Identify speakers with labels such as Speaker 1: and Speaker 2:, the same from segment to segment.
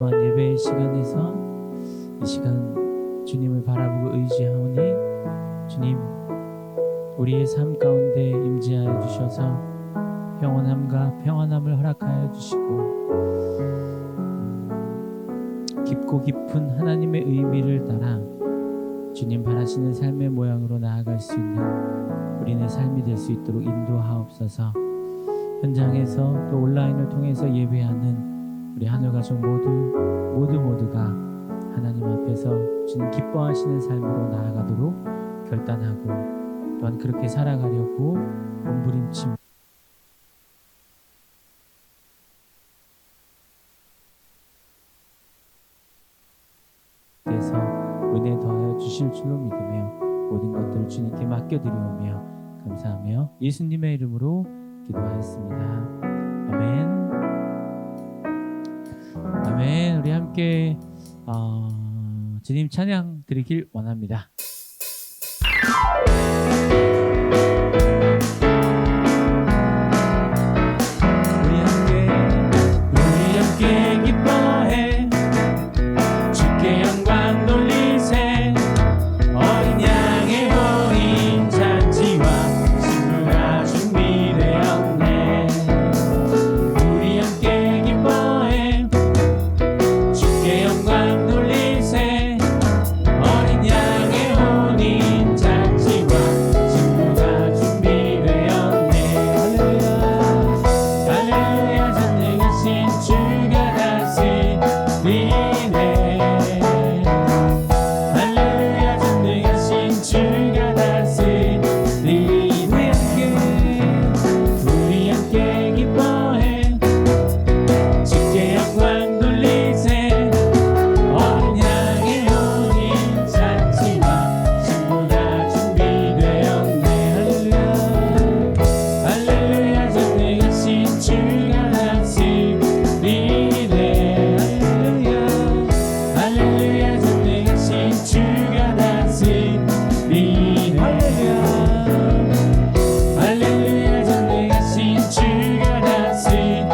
Speaker 1: 예배의 시간에서 이 시간 주님을 바라보고 의지하오니 주님 우리의 삶 가운데 임재하여 주셔서 평온함과 평안함을 허락하여 주시고 깊고 깊은 하나님의 의미를 따라 주님 바라시는 삶의 모양으로 나아갈 수 있는 우리의 삶이 될 수 있도록 인도하옵소서. 현장에서 또 온라인을 통해서 예배하는 우리 하늘가족 모두가 하나님 앞에서 주님 기뻐하시는 삶으로 나아가도록 결단하고 또한 그렇게 살아가려고 몸부림칩니다. 그래서 은혜 더하여 주실 줄로 믿으며 모든 것들을 주님께 맡겨드리오며 감사하며 예수님의 이름으로 기도하였습니다. 아멘. 아멘. 우리 함께 주님 찬양 드리길 원합니다. 우리 함께 기뻐해 주께 영광 돌리세. 어린 양의 보인 잔치와 신부가 준비되었네. 우리 함께 기뻐해 주께 영광 돌리세. 어린 양의 혼인 잔치와 신부가 준비되었네. 할렐루야 할렐루야 전능하신 주가 다스리네. 할렐루야 전능하신 주가 다스리네. 우리 함께 기뻐해 주께 영광 돌리세. 어린 양의 혼인 잔치와 신부가 준비되었네. 할렐루야 할렐루야 전능하신 주가 다스리네. 할렐루야 전능하신 주가 다스리네. 할렐루야 전능하신 주가 다스리네.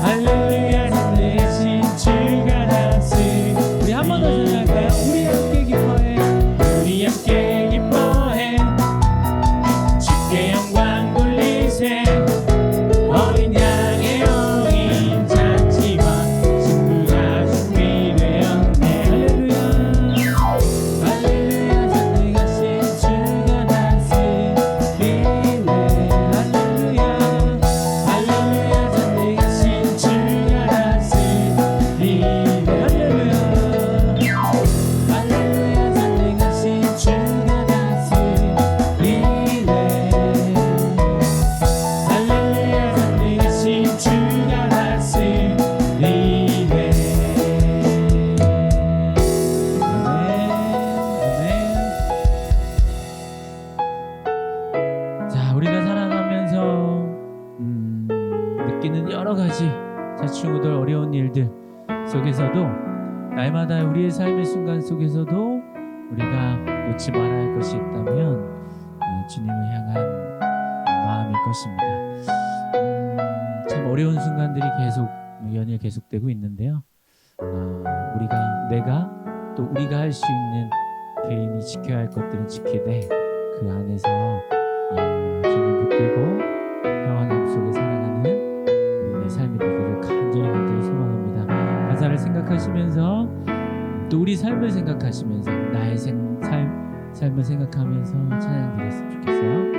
Speaker 1: 할렐루야 전능하신 주가 다스리네. 우리 한 번 더 찬양할까요? 우리 함께 기뻐해. 우리 함께 기뻐해 주께 영광 돌리세. 어린 양의 혼인 잔치와 신부가 준비되었네. 할렐루야 할렐루야 전능하신 주가 다스리네. 할렐루야 할렐루야 전능하신 주가 다스리네. 할렐루야 할렐루야 전능하신 주가 다스리네. 할렐루야 전능하신 주가 다스리네. 자, 우리가 살아가면서 느끼는 여러 가지 자충우돌 어려운 일들 속에서도 날마다 우리의 삶의 순간 속에서도 우리가 놓지 말아야 할 것이 있다면 주님을 향한 마음일 것입니다. 참 어려운 순간들이 계속 연일 계속되고 있는데요. 내가 또 우리가 할 수 있는 개인이 지켜야 할 것들은 지키되 그 안에서 주님 붙들고 평안함 속에 살아가는 우리의 삶이 되기를 간절히 소망합니다. 가사를 생각하시면서 또 우리 삶을 생각하시면서 나의 삶을 생각하면서 찬양 드렸으면 좋겠어요.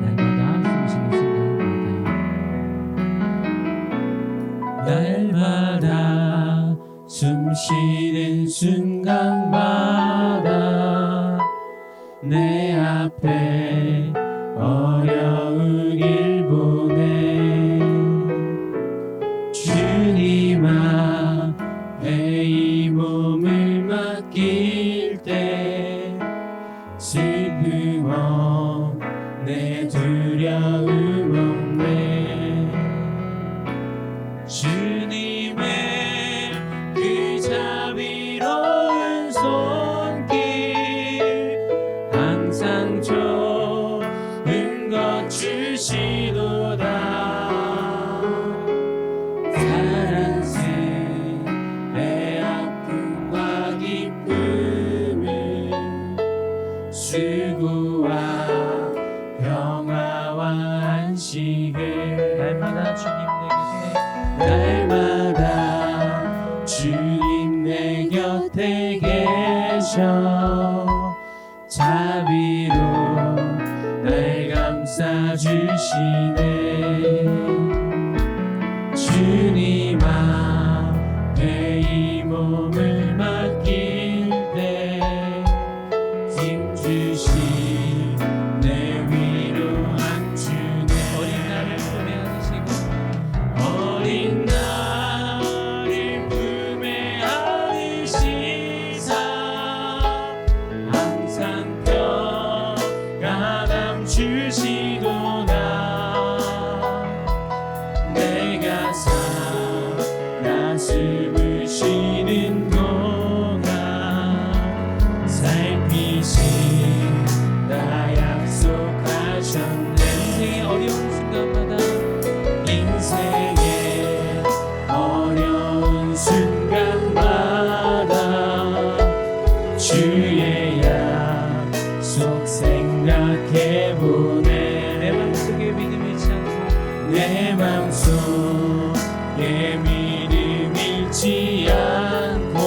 Speaker 1: 날마다 숨쉬는 순간마다 날마다 숨쉬는 순간마다 내 앞에 어려운 일 보내 주님 앞에 이 몸을 맡길 때 슬픔 없네 두려움 없네. 주님의 그 자비로운 날마다 주님 내
Speaker 2: 날마다 주님 내 곁에 계셔 자비로 날 감싸주시네 주님 앞에 이 몸을 맡길 때 힘주시 내 위로 앉주네
Speaker 1: 어린 나를 품에 안으시고
Speaker 2: 어린 나를 품에 안으시사 항상 평안함 주시도다 내가 살아 숨을 쉬는 동안 살피신다 약속하셨네
Speaker 1: 인생의 어려운 순간마다
Speaker 2: 인생의 어려운 순간마다 주의 약속 생각해보네
Speaker 1: 내 맘속에 믿음 잃지 않고
Speaker 2: 내 맘속에 믿음 잃지 않고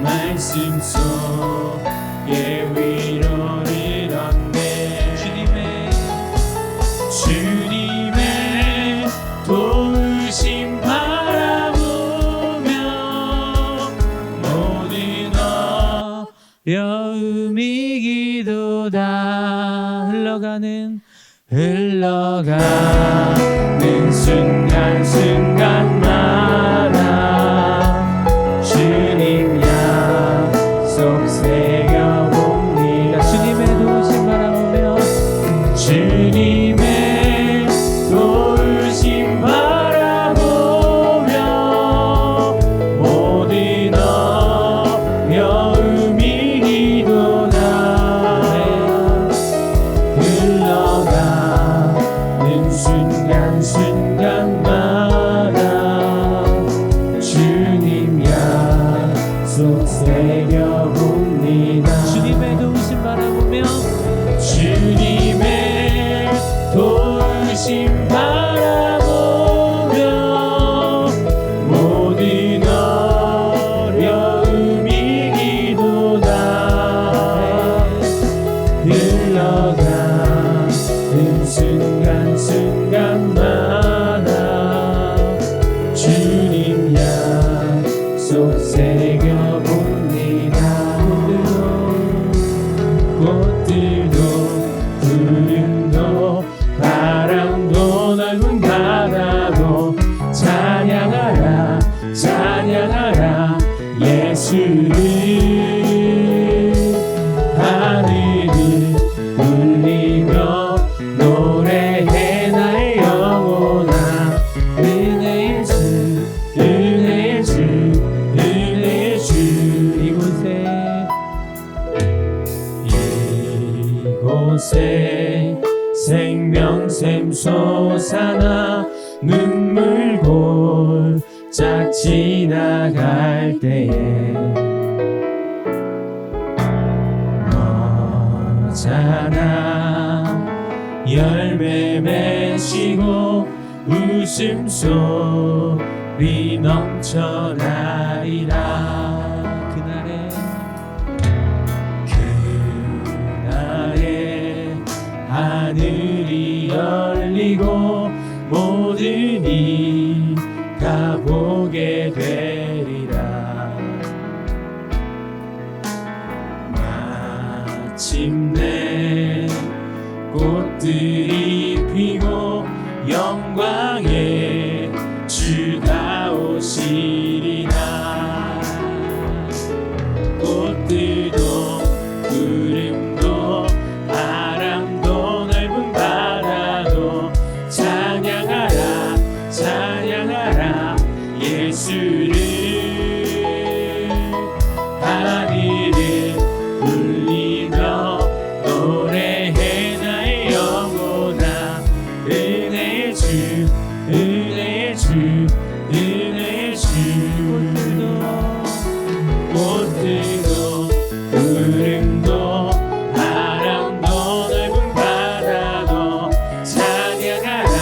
Speaker 2: 말씀 속에 위로를 얻네 주님의 도우심 바라보며 모든 어려움이 기도다 흘러가는 순간순간마다 주님 약속 새겨봅니다
Speaker 1: 주님의 도우심 바라보며
Speaker 2: 주님의 도우심 바라보며 모든 어려움이 기도다 흘러가는 순간순간마다 주님 약속 새겨봅니다
Speaker 1: 주님의 도우심 바라보며
Speaker 2: 주님의 도우심 바라보며 모든 어려움이 기도다 흘러가는 순간순간마다 주님 약속 새겨봅니다 꽃들도 구름도 바람도 넓은 바다도 찬양하라 찬양하라 예수를 하늘을 울리며 노래해 나의 영혼아 은혜의 주 은혜의 주 은혜의 주 이곳에 생명샘 솟아나 눈물 골짝 지나갈 때에 너잖아 열매 맺히고 웃음소리 넘쳐나리라 그날에 하늘이 열리고 모든 이가 보게 되리라 마침내 꽃들이 피고 영광의 주가 오시리라 꽃들도 구름도 바람도 넓은 바다도 찬양하라 찬양하라 예수를 하늘을 울리며 노래해 나의 영혼아 은혜의 주 은혜의 주 은혜의 주 꽃들도 구름도 바람도 넓은 바다도 찬양하라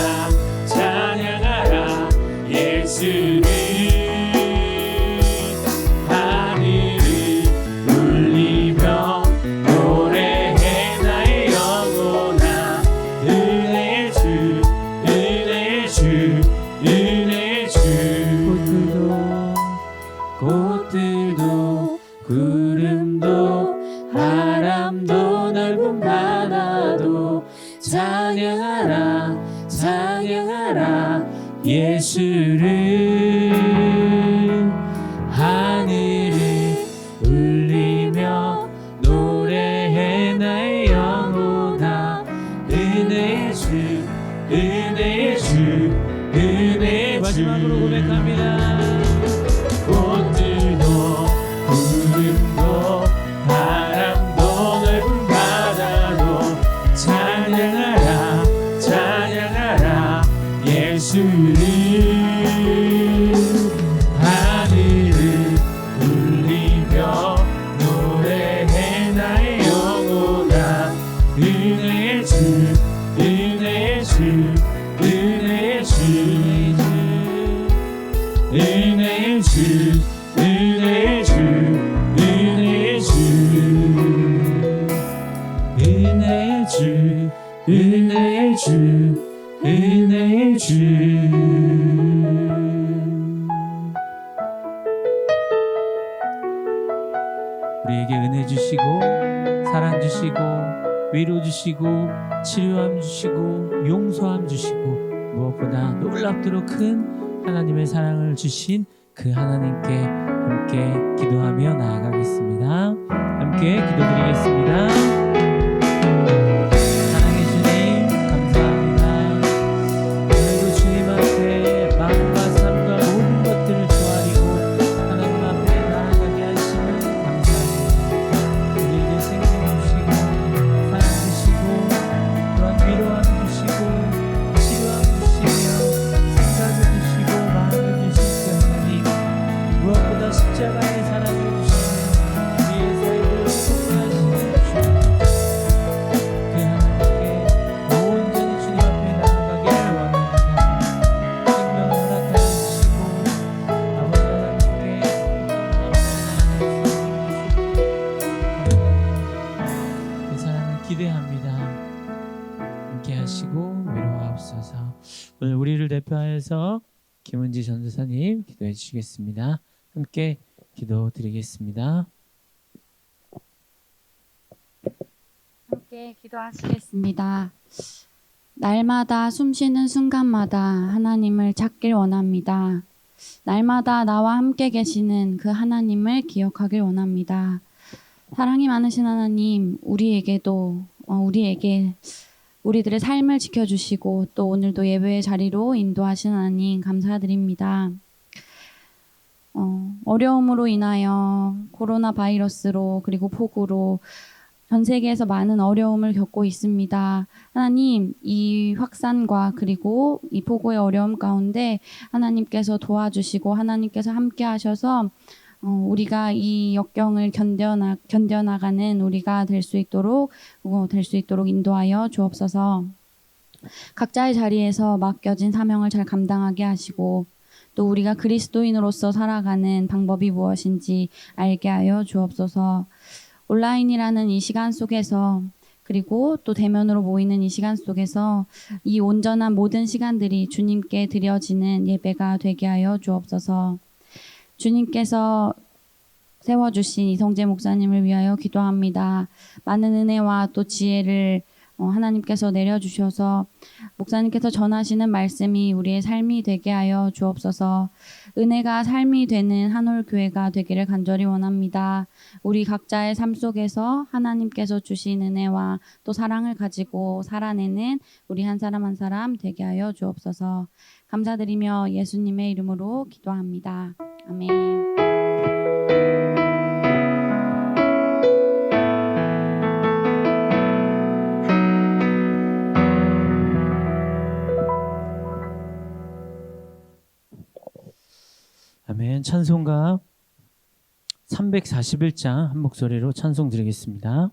Speaker 2: 찬양하라 예수를 하늘을 울리며 노래해 나의 영혼아 은혜의 주 은혜의 주 은혜의 주
Speaker 1: 마지막으로 고백합니다.
Speaker 2: 꽃들도 구름도 바람도 넓은 바다도 찬양하라 찬양하라 예수를 하늘을 울리며 노래해 나의 영혼아 은혜의 주 은혜의 주 은혜의 주 은혜의 주 은혜의 주 은혜의 주 은혜의 주 은혜의 주 은혜의 주
Speaker 1: 우리에게 은혜 주시고 사랑 주시고 위로 주시고 치료함 주시고 용서함 주시고 무엇보다 놀랍도록 큰 하나님의 사랑을 주신 그 하나님께 함께 기도하며 나아가겠습니다. 함께 기도드리겠습니다. 사랑의 주님 감사합니다. 오늘도 주님 앞에 마음과 삶과 모든 것들을 조아리고 하나님 앞에 나아가게 하시면 감사합니다. 우리에게 생명 주시고 사랑 주시고 또한 위로함 주시고 치료함 주시며 생각을 주시고 마음을 주신 그 하나님 무엇보다 십자가의 사랑을 주시며 우리의 삶을 통과하시는 주님 그 하나님께 온전히 주님 앞에 나아가기를 원합니다. 생명을 허락하여 주시고 아버지 하나님께 그 사랑을 기대합니다. 함께 하시고 위로하옵소서. 오늘 우리를 대표하여서 김은지 전도사님 기도해 주시겠습니다. 함께 기도드리겠습니다.
Speaker 3: 함께 기도하시겠습니다. 날마다 숨쉬는 순간마다 하나님을 찾길 원합니다. 날마다 나와 함께 계시는 그 하나님을 기억하길 원합니다. 사랑이 많으신 하나님, 우리에게도 우리들의 삶을 지켜주시고 또 오늘도 예배의 자리로 인도하신 하나님 감사드립니다. 어려움으로 인하여 코로나 바이러스로 그리고 폭우로 전 세계에서 많은 어려움을 겪고 있습니다. 하나님, 이 확산과 그리고 이 폭우의 어려움 가운데 하나님께서 도와주시고 하나님께서 함께 하셔서 우리가 이 역경을 견뎌나가는 우리가 될 수 있도록 인도하여 주옵소서. 각자의 자리에서 맡겨진 사명을 잘 감당하게 하시고 또 우리가 그리스도인으로서 살아가는 방법이 무엇인지 알게 하여 주옵소서. 온라인이라는 이 시간 속에서 그리고 또 대면으로 모이는 이 시간 속에서 이 온전한 모든 시간들이 주님께 드려지는 예배가 되게 하여 주옵소서. 주님께서 세워주신 이성재 목사님을 위하여 기도합니다. 많은 은혜와 또 지혜를 하나님께서 내려주셔서 목사님께서 전하시는 말씀이 우리의 삶이 되게 하여 주옵소서. 은혜가 삶이 되는 한올교회가 되기를 간절히 원합니다. 우리 각자의 삶 속에서 하나님께서 주신 은혜와 또 사랑을 가지고 살아내는 우리 한 사람 한 사람 되게 하여 주옵소서. 감사드리며 예수님의 이름으로 기도합니다. 아멘.
Speaker 1: 아멘. 찬송가 341장 한 목소리로 찬송 드리겠습니다.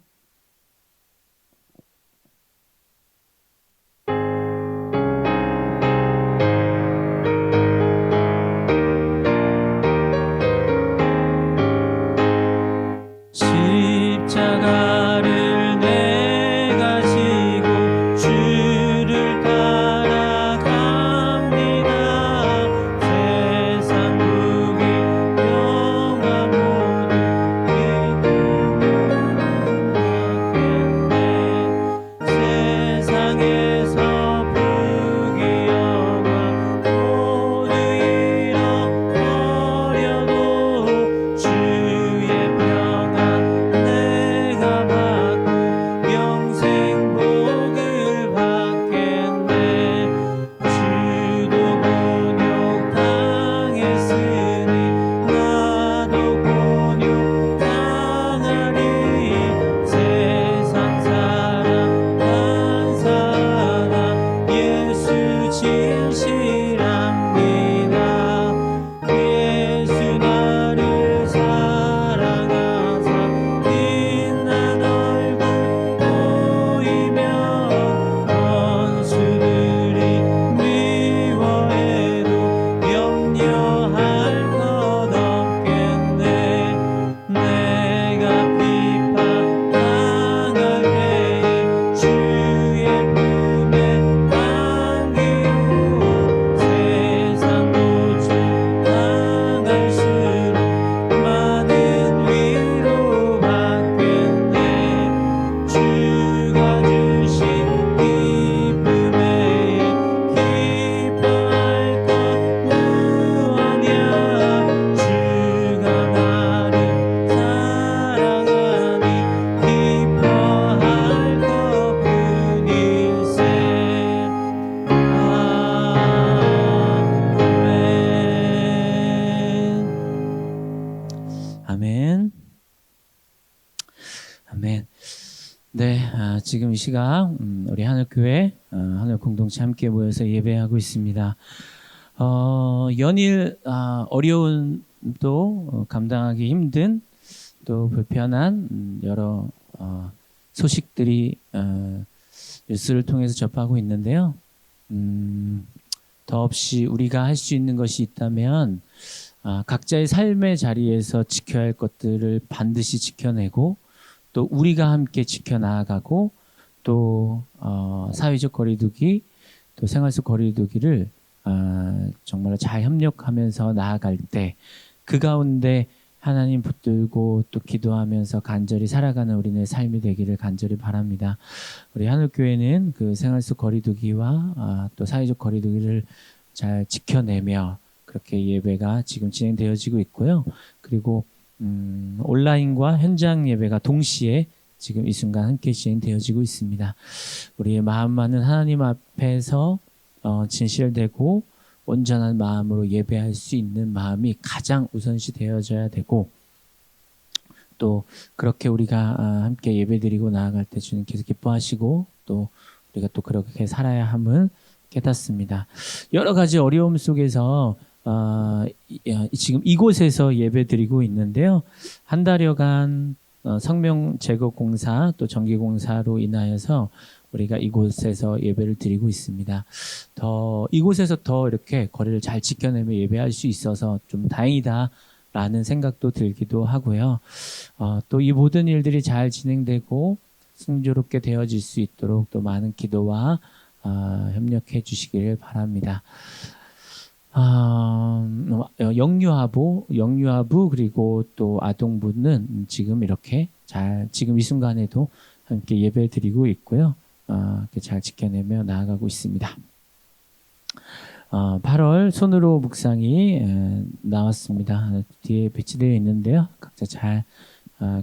Speaker 1: 십자가를 내가 지고 주를 따라갑니다. 세상 무기 영화 모두 지금 이 시각 우리 하늘교회 하늘 공동체 함께 모여서 예배하고 있습니다. 연일 어려운 또 감당하기 힘든 또 불편한 여러 소식들이 뉴스를 통해서 접하고 있는데요. 더없이 우리가 할 수 있는 것이 있다면 각자의 삶의 자리에서 지켜야 할 것들을 반드시 지켜내고 또 우리가 함께 지켜나가고 또 사회적 거리두기 또 생활 속 거리두기를 정말 잘 협력하면서 나아갈 때 그 가운데 하나님 붙들고 또 기도하면서 간절히 살아가는 우리의 삶이 되기를 간절히 바랍니다. 우리 하늘교회는 그 생활 속 거리두기와 또 사회적 거리두기를 잘 지켜내며 그렇게 예배가 지금 진행되어지고 있고요. 그리고 온라인과 현장 예배가 동시에 지금 이 순간 함께 진행되어지고 있습니다. 우리의 마음만은 하나님 앞에서 진실되고 온전한 마음으로 예배할 수 있는 마음이 가장 우선시 되어져야 되고 또 그렇게 우리가 함께 예배드리고 나아갈 때 주님께서 기뻐하시고 또 우리가 또 그렇게 살아야 함을 깨닫습니다. 여러 가지 어려움 속에서 지금 이곳에서 예배드리고 있는데요. 한 달여간 성명 제거 공사 또 전기 공사로 인하여서 우리가 이곳에서 예배를 드리고 있습니다. 이곳에서 더 이렇게 거리를 잘 지켜내며 예배할 수 있어서 좀 다행이다라는 생각도 들기도 하고요. 또 이 모든 일들이 잘 진행되고 순조롭게 되어질 수 있도록 또 많은 기도와 협력해 주시기를 바랍니다. 영유아부 그리고 또 아동부는 지금 이렇게 지금 이 순간에도 함께 예배 드리고 있고요. 이렇게 잘 지켜내며 나아가고 있습니다. 8월 손으로 묵상이 나왔습니다. 뒤에 배치되어 있는데요. 각자 잘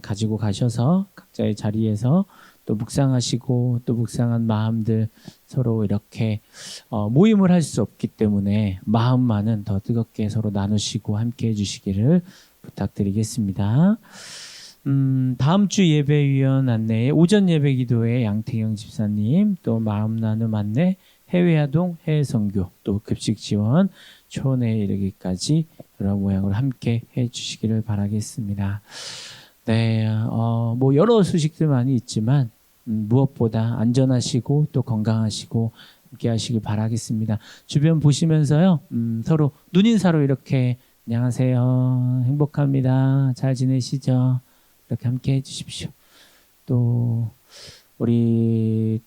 Speaker 1: 가지고 가셔서 각자의 자리에서 또 묵상하시고 또 묵상한 마음들 서로 이렇게 모임을 할 수 없기 때문에 마음만은 더 뜨겁게 서로 나누시고 함께 해주시기를 부탁드리겠습니다. 다음 주 예배위원 안내에 오전 예배 기도회 양태경 집사님 또 마음 나눔 안내 해외아동 해외선교 또 급식 지원 초원에 이르기까지 여러 모양으로 함께 해주시기를 바라겠습니다. 네, 뭐 여러 소식들 많이 있지만 무엇보다 안전하시고 또 건강하시고 함께 하시길 바라겠습니다. 주변 보시면서요, 서로 눈인사로 이렇게 안녕하세요, 행복합니다, 잘 지내시죠? 이렇게 함께 해주십시오. 또 우리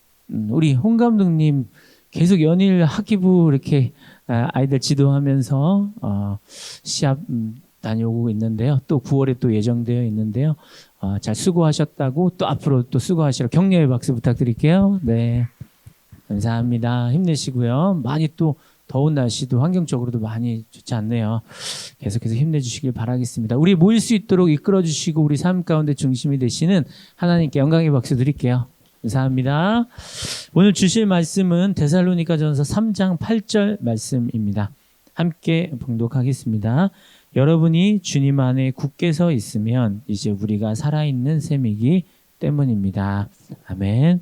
Speaker 1: 홍 감독님 계속 연일 학기부 이렇게 아이들 지도하면서 시합 다녀오고 있는데요. 또 9월에 또 예정되어 있는데요. 잘 수고하셨다고 또 앞으로 또 수고하시라 격려의 박수 부탁드릴게요. 네, 감사합니다. 힘내시고요. 많이 또 더운 날씨도 환경적으로도 많이 좋지 않네요. 계속해서 힘내주시길 바라겠습니다. 우리 모일 수 있도록 이끌어주시고 우리 삶 가운데 중심이 되시는 하나님께 영광의 박수 드릴게요. 감사합니다. 오늘 주실 말씀은 데살로니가전서 3장 8절 말씀입니다. 함께 봉독하겠습니다. 여러분이 주님 안에 굳게 서 있으면 이제 우리가 살아있는 셈이기 때문입니다. 아멘.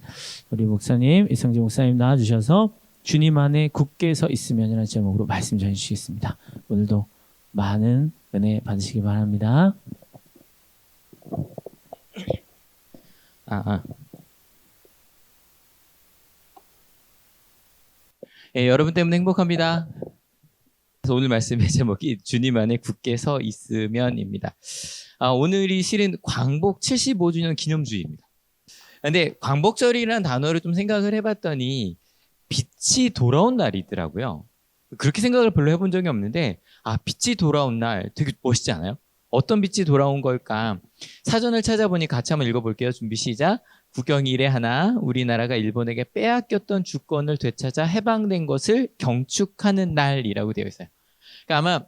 Speaker 1: 우리 목사님, 이성재 목사님 나와주셔서 주님 안에 굳게 서 있으면이라는 제목으로 말씀 전해주시겠습니다. 오늘도 많은 은혜 받으시기 바랍니다.
Speaker 4: 예, 여러분 때문에 행복합니다. 그래서 오늘 말씀의 제목이 주님 안에 굳게 서 있으면입니다. 오늘이 실은 광복 75주년 기념주의입니다. 근데 광복절이라는 단어를 좀 생각을 해봤더니 빛이 돌아온 날이더라고요. 그렇게 생각을 별로 해본 적이 없는데 빛이 돌아온 날 되게 멋있지 않아요? 어떤 빛이 돌아온 걸까? 사전을 찾아보니 같이 한번 읽어볼게요. 준비 시작. 국경 이래 하나 우리나라가 일본에게 빼앗겼던 주권을 되찾아 해방된 것을 경축하는 날이라고 되어 있어요. 그러니까 아마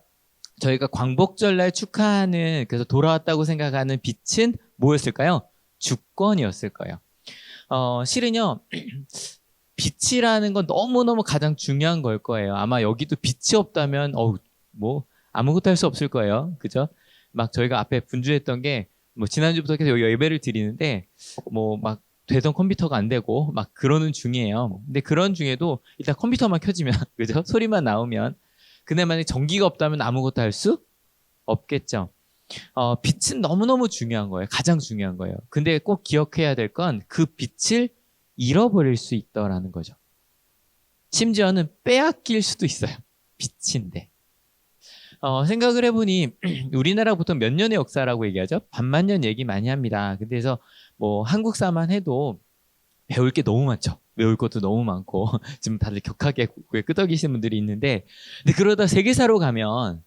Speaker 4: 저희가 광복절날 축하하는 그래서 돌아왔다고 생각하는 빛은 뭐였을까요? 주권이었을 거예요. 실은요. 빛이라는 건 너무너무 가장 중요한 걸 거예요. 아마 여기도 빛이 없다면 뭐 아무것도 할 수 없을 거예요. 그죠? 막 저희가 앞에 분주했던 게 뭐 지난주부터 계속 예배를 드리는데 뭐 막 되던 컴퓨터가 안 되고 막 그러는 중이에요. 근데 그런 중에도 일단 컴퓨터만 켜지면 그죠? 소리만 나오면 근데 만약에 전기가 없다면 아무것도 할 수 없겠죠. 빛은 너무너무 중요한 거예요. 가장 중요한 거예요. 근데 꼭 기억해야 될 건 그 빛을 잃어버릴 수 있다라는 거죠. 심지어는 빼앗길 수도 있어요. 빛인데. 생각을 해보니 우리나라 보통 몇 년의 역사라고 얘기하죠? 반만 년 얘기 많이 합니다. 그래서 뭐 한국사만 해도 배울 게 너무 많죠. 외울 것도 너무 많고 지금 다들 격하게 끄덕이시는 분들이 있는데 근데 그러다 세계사로 가면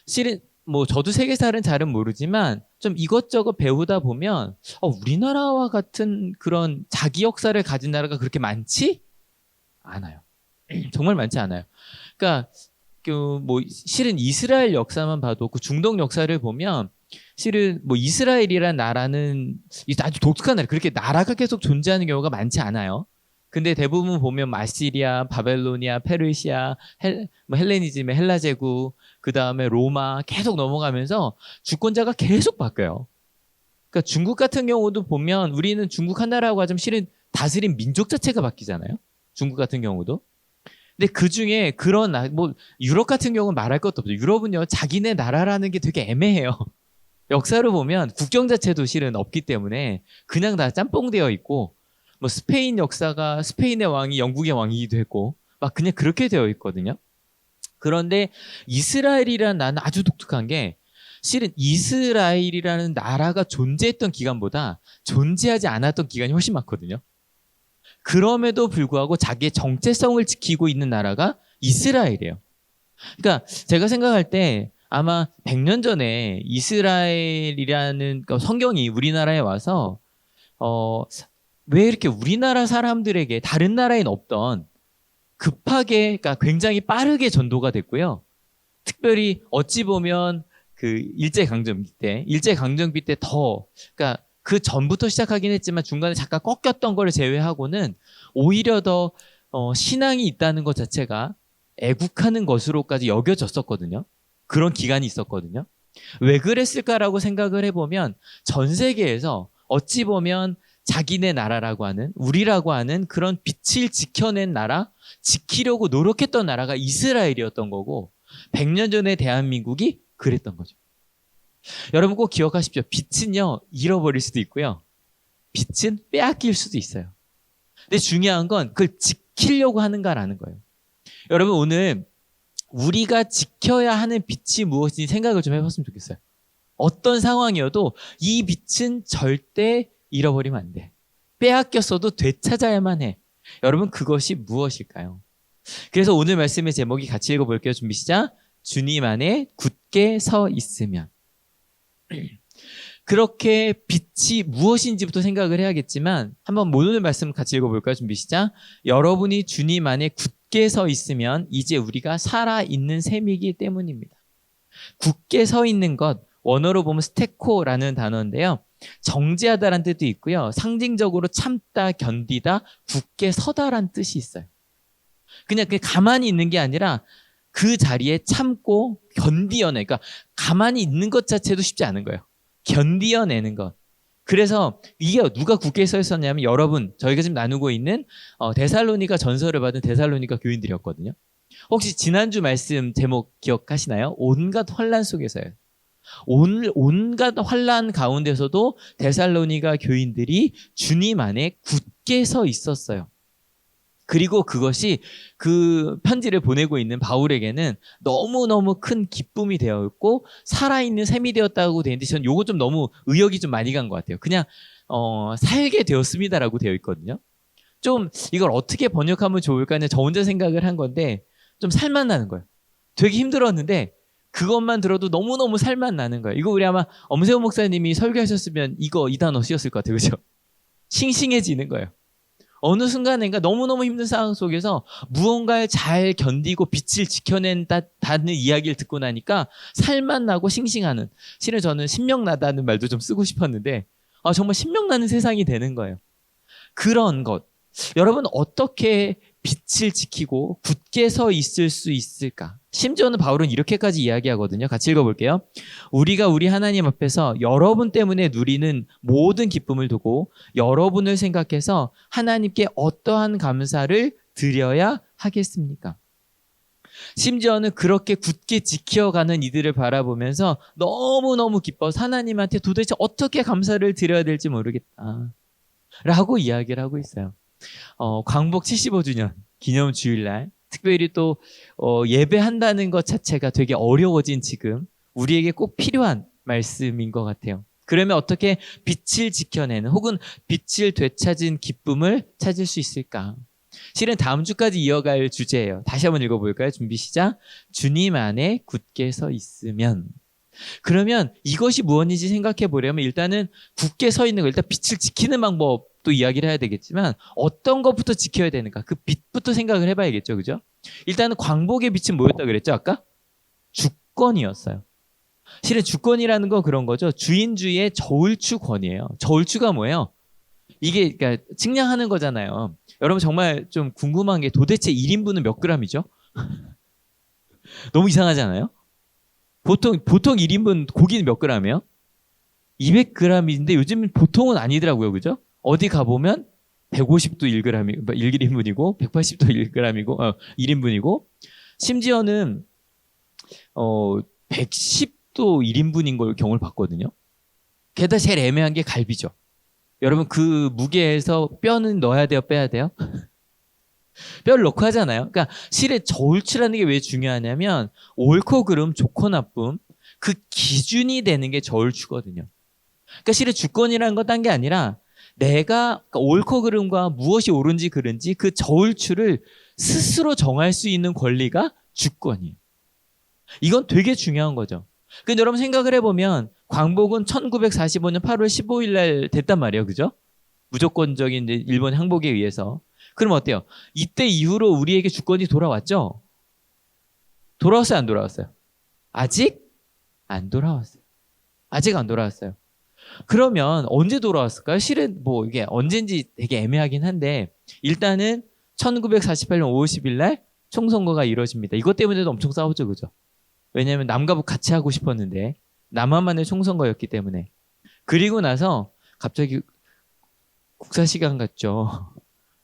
Speaker 4: 실은 뭐 저도 세계사는 잘은 모르지만 좀 이것저것 배우다 보면 우리나라와 같은 그런 자기 역사를 가진 나라가 그렇게 많지 않아요. 정말 많지 않아요. 그러니까 뭐 실은 이스라엘 역사만 봐도 그 중동 역사를 보면 실은 뭐 이스라엘이란 나라는 아주 독특한 나라, 그렇게 나라가 계속 존재하는 경우가 많지 않아요. 근데 대부분 보면 아시리아, 바벨로니아, 페르시아, 헬레니즘의 헬라 제국, 그 다음에 로마 계속 넘어가면서 주권자가 계속 바뀌어요. 그러니까 중국 같은 경우도 보면 우리는 중국 하나라고 하자면 실은 다스린 민족 자체가 바뀌잖아요. 중국 같은 경우도. 근데 그 중에 그런 뭐 유럽 같은 경우는 말할 것도 없죠. 유럽은요 자기네 나라라는 게 되게 애매해요. 역사로 보면 국경 자체도 실은 없기 때문에 그냥 다 짬뽕되어 있고 뭐 스페인 역사가 스페인의 왕이 영국의 왕이기도 했고 막 그냥 그렇게 되어 있거든요. 그런데 이스라엘이라는 나라는 아주 독특한 게 실은 이스라엘이라는 나라가 존재했던 기간보다 존재하지 않았던 기간이 훨씬 많거든요. 그럼에도 불구하고 자기의 정체성을 지키고 있는 나라가 이스라엘이에요. 그러니까 제가 생각할 때 아마 100년 전에 이스라엘이라는 성경이 우리나라에 와서 왜 이렇게 우리나라 사람들에게 다른 나라엔 없던 급하게 그러니까 굉장히 빠르게 전도가 됐고요. 특별히 어찌 보면 그 일제강점기 때 더 그러니까 그 전부터 시작하긴 했지만 중간에 잠깐 꺾였던 걸 제외하고는 오히려 더 신앙이 있다는 것 자체가 애국하는 것으로까지 여겨졌었거든요. 그런 기간이 있었거든요. 왜 그랬을까라고 생각을 해보면 전 세계에서 어찌 보면 자기네 나라라고 하는 우리라고 하는 그런 빛을 지켜낸 나라, 지키려고 노력했던 나라가 이스라엘이었던 거고 100년 전에 대한민국이 그랬던 거죠. 여러분 꼭 기억하십시오. 빛은요 잃어버릴 수도 있고요. 빛은 빼앗길 수도 있어요. 근데 중요한 건 그걸 지키려고 하는가라는 거예요. 여러분 오늘 우리가 지켜야 하는 빛이 무엇인지 생각을 좀 해봤으면 좋겠어요. 어떤 상황이어도 이 빛은 절대 잃어버리면 안 돼. 빼앗겼어도 되찾아야만 해. 여러분 그것이 무엇일까요? 그래서 오늘 말씀의 제목이 같이 읽어볼게요. 준비 시작. 주님 안에 굳게 서 있으면. 그렇게 빛이 무엇인지부터 생각을 해야겠지만 한번 오늘 말씀 같이 읽어볼까요? 준비 시작. 여러분이 주님 안에 굳게 서 있으면 이제 우리가 살아있는 셈이기 때문입니다. 굳게 서 있는 것, 원어로 보면 스테코라는 단어인데요. 정지하다란 뜻도 있고요. 상징적으로 참다, 견디다, 굳게 서다란 뜻이 있어요. 그냥 가만히 있는 게 아니라 그 자리에 참고 견디어내. 그러니까 가만히 있는 것 자체도 쉽지 않은 거예요. 견디어내는 것. 그래서 이게 누가 굳게 서 있었냐면 여러분, 저희가 지금 나누고 있는 데살로니가 전서를 받은 데살로니가 교인들이었거든요. 혹시 지난주 말씀 제목 기억하시나요? 온갖 환란 속에서요. 온갖 환란 가운데서도 데살로니가 교인들이 주님 안에 굳게 서 있었어요. 그리고 그것이 그 편지를 보내고 있는 바울에게는 너무너무 큰 기쁨이 되었고 살아있는 셈이 되었다고 되는데 저는 요거 좀 너무 의역이 좀 많이 간 것 같아요. 그냥 살게 되었습니다라고 되어 있거든요. 좀 이걸 어떻게 번역하면 좋을까는 저 혼자 생각을 한 건데 좀 살만 나는 거예요. 되게 힘들었는데 그것만 들어도 너무너무 살만 나는 거예요. 이거 우리 아마 엄세호 목사님이 설교하셨으면 이 단어 쓰였을 것 같아요. 그죠? 싱싱해지는 거예요. 어느 순간인가 너무너무 힘든 상황 속에서 무언가를 잘 견디고 빛을 지켜낸다는 이야기를 듣고 나니까 살만 나고 싱싱하는, 실은 저는 신명나다는 말도 좀 쓰고 싶었는데 정말 신명나는 세상이 되는 거예요. 그런 것. 여러분 어떻게 빛을 지키고 굳게 서 있을 수 있을까? 심지어는 바울은 이렇게까지 이야기하거든요. 같이 읽어볼게요. 우리가 우리 하나님 앞에서 여러분 때문에 누리는 모든 기쁨을 두고 여러분을 생각해서 하나님께 어떠한 감사를 드려야 하겠습니까? 심지어는 그렇게 굳게 지켜가는 이들을 바라보면서 너무너무 기뻐서 하나님한테 도대체 어떻게 감사를 드려야 될지 모르겠다 라고 이야기를 하고 있어요. 광복 75주년 기념주일날 특별히 또 예배한다는 것 자체가 되게 어려워진 지금 우리에게 꼭 필요한 말씀인 것 같아요. 그러면 어떻게 빛을 지켜내는 혹은 빛을 되찾은 기쁨을 찾을 수 있을까? 실은 다음 주까지 이어갈 주제예요. 다시 한번 읽어볼까요? 준비 시작. 주님 안에 굳게 서 있으면. 그러면 이것이 무엇인지 생각해 보려면 일단은 굳게 서 있는 거, 일단 빛을 지키는 방법도 이야기를 해야 되겠지만 어떤 것부터 지켜야 되는가? 그 빛부터 생각을 해봐야겠죠. 그죠? 일단은 광복의 빛은 뭐였다 그랬죠? 아까? 주권이었어요. 실은 주권이라는 건 그런 거죠. 주인주의 저울추권이에요. 저울추가 뭐예요? 이게 그러니까 측량하는 거잖아요. 여러분 정말 좀 궁금한 게 도대체 1인분은 몇 g이죠? 너무 이상하지 않아요? 보통 1인분 고기는 몇 g이에요? 200g인데 요즘 보통은 아니더라고요. 그죠? 어디 가보면 150도 1인분이고 180도 1g이고 1인분이고 심지어는 110도 1인분인 걸 경우를 봤거든요. 게다가 제일 애매한 게 갈비죠. 여러분 그 무게에서 뼈는 넣어야 돼요? 빼야 돼요? 뼈를 넣고 하잖아요. 그러니까 실에 저울추라는 게 왜 중요하냐면 옳고 그름, 좋고 나쁨 그 기준이 되는 게 저울추거든요. 그러니까 실에 주권이라는 건 딴 게 아니라 내가 그러니까 옳고 그름과 무엇이 옳은지 그른지 그 저울추를 스스로 정할 수 있는 권리가 주권이에요. 이건 되게 중요한 거죠. 근데 여러분 생각을 해보면 광복은 1945년 8월 15일 날 됐단 말이에요. 그죠? 무조건적인 일본 항복에 의해서. 그럼 어때요? 이때 이후로 우리에게 주권이 돌아왔죠? 돌아왔어요? 안 돌아왔어요? 아직 안 돌아왔어요. 아직 안 돌아왔어요. 그러면 언제 돌아왔을까요? 실은 뭐 이게 언젠지 되게 애매하긴 한데 일단은 1948년 5월 10일 날 총선거가 이루어집니다. 이것 때문에도 엄청 싸웠죠. 그죠? 왜냐하면 남과 북 같이 하고 싶었는데 남한만의 총선거였기 때문에. 그리고 나서 갑자기 국사 시간 같죠.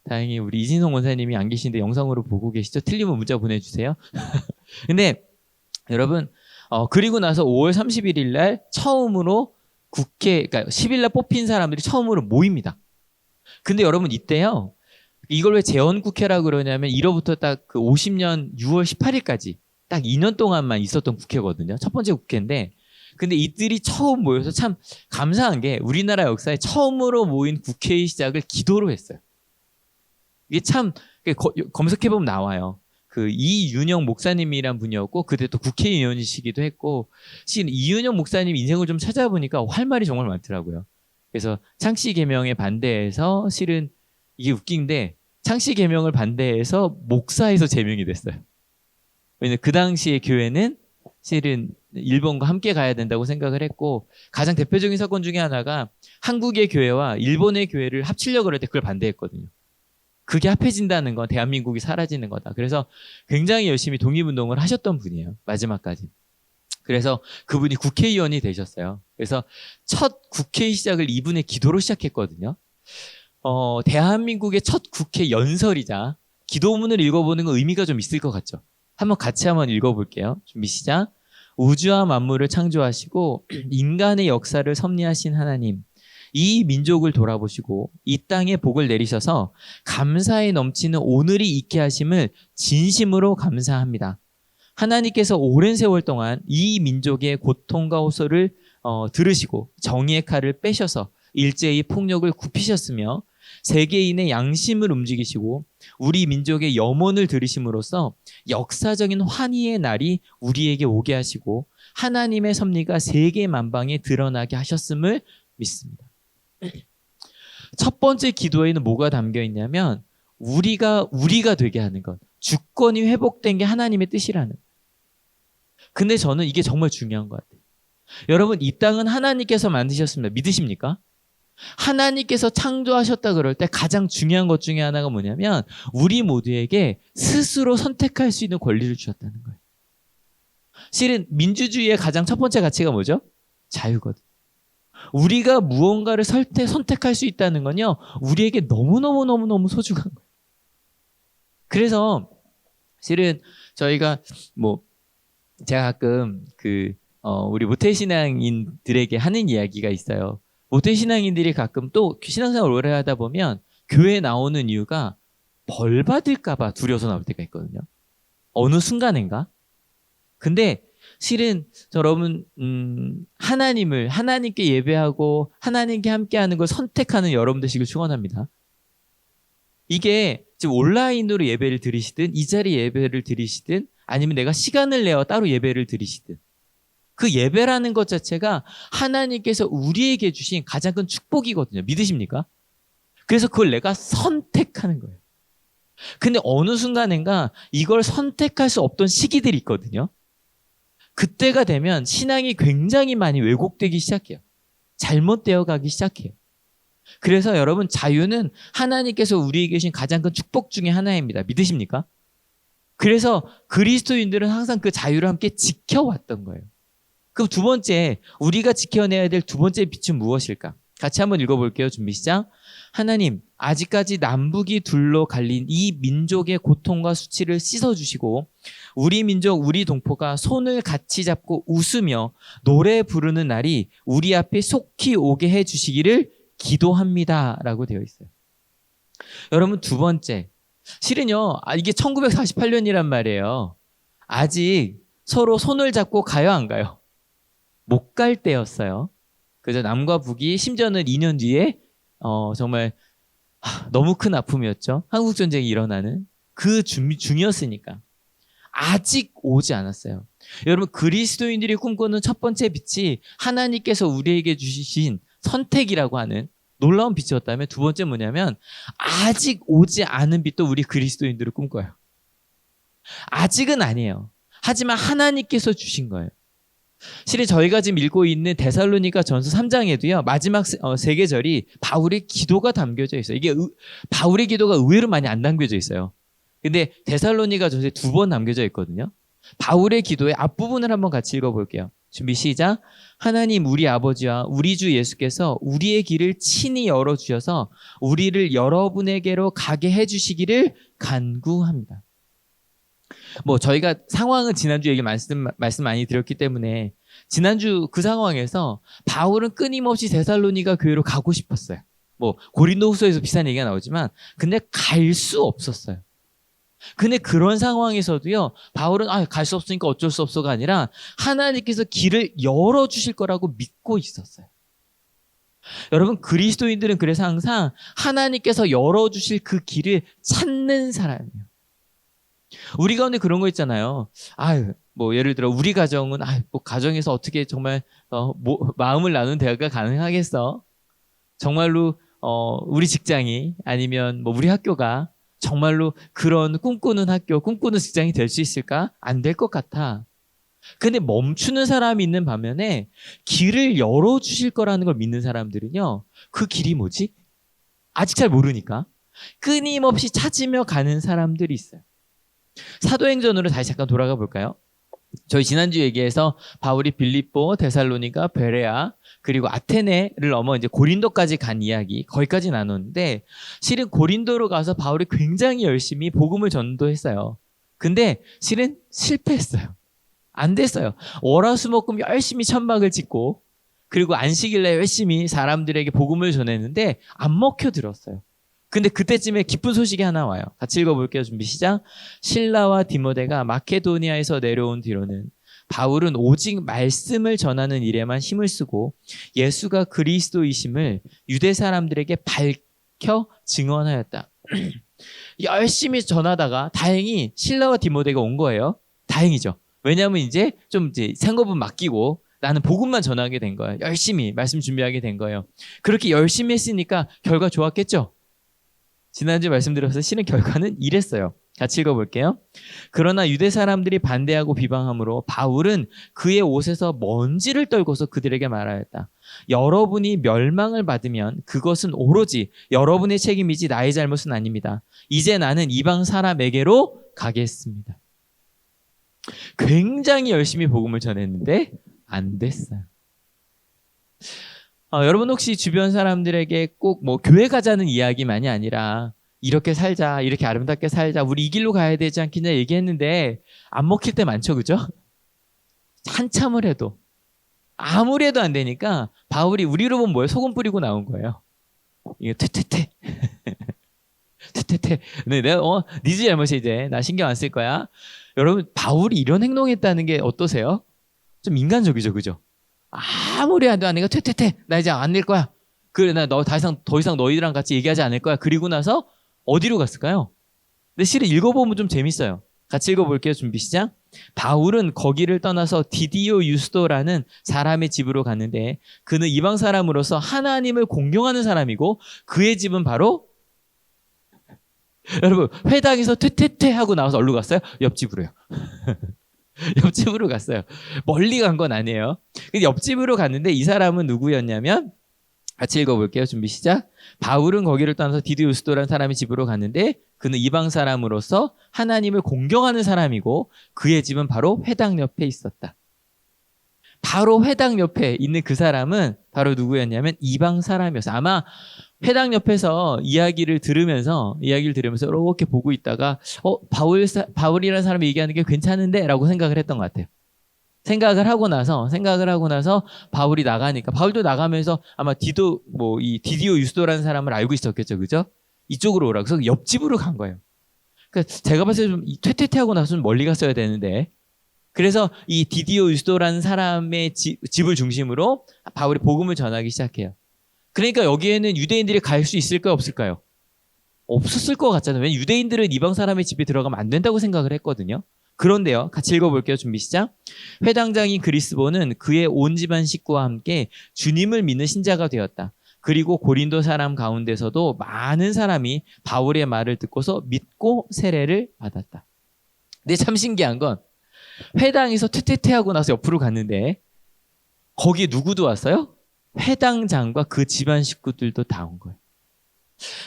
Speaker 4: 다행히 우리 이진성 원사님이 안 계신데 영상으로 보고 계시죠? 틀리면 문자 보내주세요. 근데 여러분 그리고 나서 5월 31일 날 처음으로 국회, 그러니까 10일 날 뽑힌 사람들이 처음으로 모입니다. 근데 여러분 이때요. 이걸 왜 재헌국회라고 그러냐면 1호부터 딱 그 50년 6월 18일까지 딱 2년 동안만 있었던 국회거든요. 첫 번째 국회인데 근데 이들이 처음 모여서 참 감사한 게 우리나라 역사에 처음으로 모인 국회의 시작을 기도로 했어요. 이게 참 검색해보면 나와요. 그 이윤영 목사님이란 분이었고 그때 또 국회의원이시기도 했고 실은 이윤영 목사님 인생을 좀 찾아보니까 할 말이 정말 많더라고요. 그래서 창씨 개명에 반대해서 실은 이게 웃긴데 창씨 개명을 반대해서 목사에서 제명이 됐어요. 왜냐면 그 당시에 교회는 실은 일본과 함께 가야 된다고 생각을 했고 가장 대표적인 사건 중에 하나가 한국의 교회와 일본의 교회를 합치려고 그럴 때 그걸 반대했거든요. 그게 합해진다는 건 대한민국이 사라지는 거다. 그래서 굉장히 열심히 독립운동을 하셨던 분이에요. 마지막까지. 그래서 그분이 국회의원이 되셨어요. 그래서 첫 국회 시작을 이분의 기도로 시작했거든요. 대한민국의 첫 국회 연설이자 기도문을 읽어보는 건 의미가 좀 있을 것 같죠. 같이 한번 읽어볼게요. 준비 시작. 우주와 만물을 창조하시고 인간의 역사를 섭리하신 하나님. 이 민족을 돌아보시고 이 땅에 복을 내리셔서 감사에 넘치는 오늘이 있게 하심을 진심으로 감사합니다. 하나님께서 오랜 세월 동안 이 민족의 고통과 호소를 들으시고 정의의 칼을 빼셔서 일제히 폭력을 굽히셨으며 세계인의 양심을 움직이시고 우리 민족의 염원을 들으심으로써 역사적인 환희의 날이 우리에게 오게 하시고 하나님의 섭리가 세계 만방에 드러나게 하셨음을 믿습니다. 첫 번째 기도에는 뭐가 담겨 있냐면 우리가 되게 하는 것. 주권이 회복된 게 하나님의 뜻이라는 것. 근데 저는 이게 정말 중요한 것 같아요. 여러분 이 땅은 하나님께서 만드셨습니다. 믿으십니까? 하나님께서 창조하셨다 그럴 때 가장 중요한 것 중에 하나가 뭐냐면 우리 모두에게 스스로 선택할 수 있는 권리를 주셨다는 거예요. 실은 민주주의의 가장 첫 번째 가치가 뭐죠? 자유거든. 우리가 무언가를 선택할 수 있다는 건요, 우리에게 너무너무 소중한 거예요. 그래서 실은 저희가 제가 가끔 우리 모태신앙인들에게 하는 이야기가 있어요. 모태신앙인들이 가끔 또 신앙생활 오래 하다 보면 교회에 나오는 이유가 벌 받을까봐 두려워서 나올 때가 있거든요. 어느 순간인가? 근데 실은 여러분 하나님께 예배하고 하나님께 함께하는 걸 선택하는 여러분 되시길 축원합니다. 이게 지금 온라인으로 예배를 드리시든 이 자리 예배를 드리시든 아니면 내가 시간을 내어 따로 예배를 드리시든 그 예배라는 것 자체가 하나님께서 우리에게 주신 가장 큰 축복이거든요. 믿으십니까? 그래서 그걸 내가 선택하는 거예요. 근데 어느 순간인가 이걸 선택할 수 없던 시기들이 있거든요. 그때가 되면 신앙이 굉장히 많이 왜곡되기 시작해요. 잘못되어 가기 시작해요. 그래서 여러분, 자유는 하나님께서 우리에게 주신 가장 큰 축복 중에 하나입니다. 믿으십니까? 그래서 그리스도인들은 항상 그 자유를 함께 지켜왔던 거예요. 그럼 두 번째, 우리가 지켜내야 될 두 번째 빛은 무엇일까? 같이 한번 읽어볼게요. 준비 시작. 하나님, 아직까지 남북이 둘로 갈린 이 민족의 고통과 수치를 씻어주시고 우리 민족, 우리 동포가 손을 같이 잡고 웃으며 노래 부르는 날이 우리 앞에 속히 오게 해주시기를 기도합니다. 라고 되어 있어요. 여러분, 두 번째, 실은요, 이게 1948년이란 말이에요. 아직 서로 손을 잡고 가요, 안 가요? 못 갈 때였어요. 그래서 남과 북이 심지어는 2년 뒤에 정말 너무 큰 아픔이었죠. 한국전쟁이 일어나는 그 중이었으니까. 아직 오지 않았어요. 여러분, 그리스도인들이 꿈꾸는 첫 번째 빛이 하나님께서 우리에게 주신 선택이라고 하는 놀라운 빛이었다면, 두 번째 뭐냐면 아직 오지 않은 빛도 우리 그리스도인들을 꿈꿔요. 아직은 아니에요. 하지만 하나님께서 주신 거예요. 실은 저희가 지금 읽고 있는 데살로니가 전서 3장에도요, 마지막 세 계절이 바울의 기도가 담겨져 있어요. 이게 바울의 기도가 의외로 많이 안 담겨져 있어요. 근데 데살로니가 전서에 2번 담겨져 있거든요. 바울의 기도의 앞부분을 한번 같이 읽어볼게요. 준비 시작. 하나님 우리 아버지와 우리 주 예수께서 우리의 길을 친히 열어주셔서 우리를 여러분에게로 가게 해주시기를 간구합니다. 저희가 상황은 지난주 얘기 말씀 많이 드렸기 때문에 지난주 그 상황에서 바울은 끊임없이 데살로니가 교회로 가고 싶었어요. 고린도후서에서 비슷한 얘기가 나오지만 근데 갈 수 없었어요. 근데 그런 상황에서도요, 바울은 갈 수 없으니까 어쩔 수 없어가 아니라 하나님께서 길을 열어주실 거라고 믿고 있었어요. 여러분, 그리스도인들은 그래서 항상 하나님께서 열어주실 그 길을 찾는 사람이에요. 우리 가운데 그런 거 있잖아요. 예를 들어 우리 가정은 가정에서 어떻게 정말 마음을 나누는 대화가 가능하겠어? 정말로 우리 직장이 아니면 우리 학교가 정말로 그런 꿈꾸는 학교, 꿈꾸는 직장이 될 수 있을까? 안 될 것 같아. 근데 멈추는 사람이 있는 반면에 길을 열어주실 거라는 걸 믿는 사람들은요, 그 길이 뭐지? 아직 잘 모르니까 끊임없이 찾으며 가는 사람들이 있어요. 사도행전으로 다시 잠깐 돌아가 볼까요? 저희 지난주 얘기해서 바울이 빌립보, 데살로니가, 베레아, 그리고 아테네를 넘어 이제 고린도까지 간 이야기, 거기까지 나눴는데, 실은 고린도로 가서 바울이 굉장히 열심히 복음을 전도했어요. 근데 실은 실패했어요. 안 됐어요. 월화수목금 열심히 천막을 짓고, 그리고 안식일날 열심히 사람들에게 복음을 전했는데 안 먹혀들었어요. 근데 그때쯤에 기쁜 소식이 하나 와요. 같이 읽어볼게요. 준비 시작. 실라와 디모데가 마케도니아에서 내려온 뒤로는 바울은 오직 말씀을 전하는 일에만 힘을 쓰고 예수가 그리스도이심을 유대 사람들에게 밝혀 증언하였다. 열심히 전하다가 다행히 실라와 디모데가 온 거예요. 다행이죠. 왜냐하면 이제 생업은 맡기고 나는 복음만 전하게 된 거예요. 열심히 말씀 준비하게 된 거예요. 그렇게 열심히 했으니까 결과 좋았겠죠? 지난주에 말씀드렸어요. 실은 결과는 이랬어요. 같이 읽어볼게요. 그러나 유대 사람들이 반대하고 비방함으로 바울은 그의 옷에서 먼지를 떨고서 그들에게 말하였다. 여러분이 멸망을 받으면 그것은 오로지 여러분의 책임이지 나의 잘못은 아닙니다. 이제 나는 이방 사람에게로 가겠습니다. 굉장히 열심히 복음을 전했는데 안 됐어요. 여러분 혹시 주변 사람들에게 꼭 뭐 교회 가자는 이야기만이 아니라 이렇게 살자, 이렇게 아름답게 살자, 우리 이 길로 가야 되지 않겠냐 얘기했는데 안 먹힐 때 많죠, 그죠? 한참을 해도 아무리 해도 안 되니까 바울이 우리로 보면 뭐예요? 소금 뿌리고 나온 거예요. 이게 퇴퇴퇴 퇴퇴퇴. 네, 내가 니즈 잘못이 이제 나 신경 안 쓸 거야. 여러분 바울이 이런 행동했다는 게 어떠세요? 좀 인간적이죠, 그죠? 아무리 해도 안 되니까 퇴퇴퇴. 나 이제 안 낼 거야. 그래, 나 더 이상 너희들랑 같이 얘기하지 않을 거야. 그리고 나서 어디로 갔을까요? 근데 실은 읽어보면 좀 재밌어요. 같이 읽어볼게요. 준비 시작. 바울은 거기를 떠나서 디디오 유스도라는 사람의 집으로 갔는데 그는 이방 사람으로서 하나님을 공경하는 사람이고 그의 집은 바로 여러분 회당에서 퇴퇴퇴 하고 나와서 어디로 갔어요? 옆집으로요. 옆집으로 갔어요. 멀리 간 건 아니에요. 옆집으로 갔는데 이 사람은 누구였냐면 같이 읽어볼게요. 준비 시작. 바울은 거기를 떠나서 디디오스도라는 사람의 집으로 갔는데 그는 이방 사람으로서 하나님을 공경하는 사람이고 그의 집은 바로 회당 옆에 있었다. 바로 회당 옆에 있는 그 사람은 바로 누구였냐면 이방 사람이었어요. 아마 회당 옆에서 이야기를 들으면서 이렇게 보고 있다가 바울이라는 사람이 얘기하는 게 괜찮은데 라고 생각을 했던 것 같아요. 생각을 하고 나서 바울이 나가니까 바울도 나가면서 아마 디디오 유스도라는 사람을 알고 있었겠죠, 그죠? 이쪽으로 오라고 그래서 옆집으로 간 거예요. 그러니까 제가 봤을 때 좀 퇴퇴퇴하고 나서 좀 멀리 갔어야 되는데 그래서 이 디디오 유스도라는 사람의 집을 중심으로 바울이 복음을 전하기 시작해요. 그러니까 여기에는 유대인들이 갈 수 있을까요, 없을까요? 없었을 것 같잖아요. 왜냐면 유대인들은 이방 사람의 집에 들어가면 안 된다고 생각을 했거든요. 그런데요. 같이 읽어볼게요. 준비 시작. 회당장인 그리스보는 그의 온 집안 식구와 함께 주님을 믿는 신자가 되었다. 그리고 고린도 사람 가운데서도 많은 사람이 바울의 말을 듣고서 믿고 세례를 받았다. 근데 참 신기한 건 회당에서 퇴퇴퇴하고 나서 옆으로 갔는데 거기에 누구도 왔어요? 회당장과 그 집안 식구들도 다 온 거예요.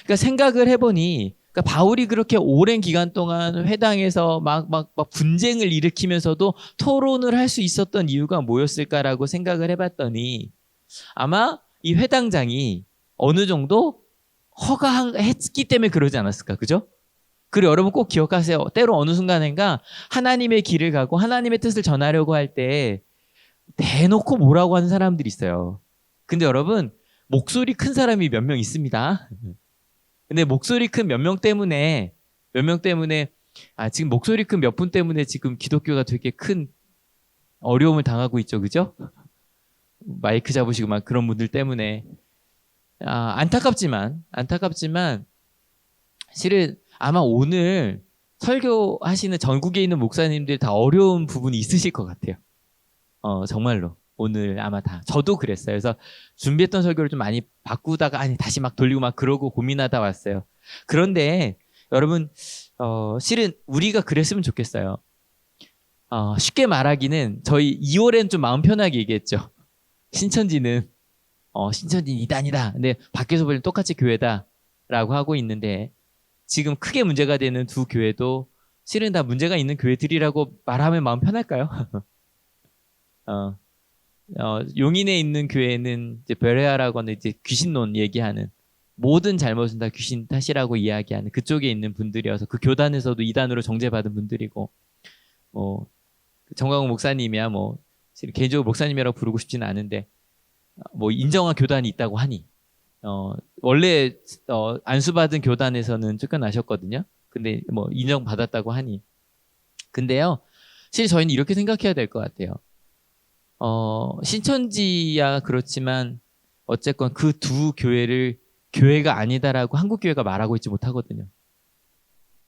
Speaker 4: 그러니까 생각을 해보니 그러니까 바울이 그렇게 오랜 기간 동안 회당에서 막 분쟁을 일으키면서도 토론을 할 수 있었던 이유가 뭐였을까라고 생각을 해봤더니 아마 이 회당장이 어느 정도 허가했기 때문에 그러지 않았을까, 그죠? 그리고 여러분 꼭 기억하세요. 때로 어느 순간인가 하나님의 길을 가고 하나님의 뜻을 전하려고 할 때 대놓고 뭐라고 하는 사람들이 있어요. 근데 여러분 목소리 큰 사람이 몇 명 있습니다. 근데 목소리 큰 몇 명 때문에 지금 목소리 큰 몇 분 때문에 지금 기독교가 되게 큰 어려움을 당하고 있죠, 그죠? 마이크 잡으시고 막 그런 분들 때문에 안타깝지만 실은 아마 오늘 설교하시는 전국에 있는 목사님들 다 어려운 부분이 있으실 것 같아요. 정말로 오늘 아마 다 저도 그랬어요. 그래서 준비했던 설교를 좀 많이 바꾸다가 다시 막 돌리고 막 그러고 고민하다 왔어요. 그런데 여러분 실은 우리가 그랬으면 좋겠어요. 쉽게 말하기는 저희 2월엔 좀 마음 편하게 얘기했죠. 신천지는 이단이다. 근데 밖에서 보면 똑같이 교회다라고 하고 있는데 지금 크게 문제가 되는 두 교회도 실은 다 문제가 있는 교회들이라고 말하면 마음 편할까요? 용인에 있는 교회는 이제 베레아라고 하는 이제 귀신론 얘기하는 모든 잘못은 다 귀신 탓이라고 이야기하는 그쪽에 있는 분들이어서 그 교단에서도 이단으로 정죄받은 분들이고 정광훈 목사님이야 개인적으로 목사님이라고 부르고 싶지는 않은데 인정한 교단이 있다고 하니 원래 안수받은 교단에서는 쫓겨나셨거든요. 근데 인정받았다고 하니 근데요 사실 저희는 이렇게 생각해야 될 것 같아요. 신천지야 그렇지만 어쨌건 그 두 교회를 교회가 아니다라고 한국 교회가 말하고 있지 못하거든요.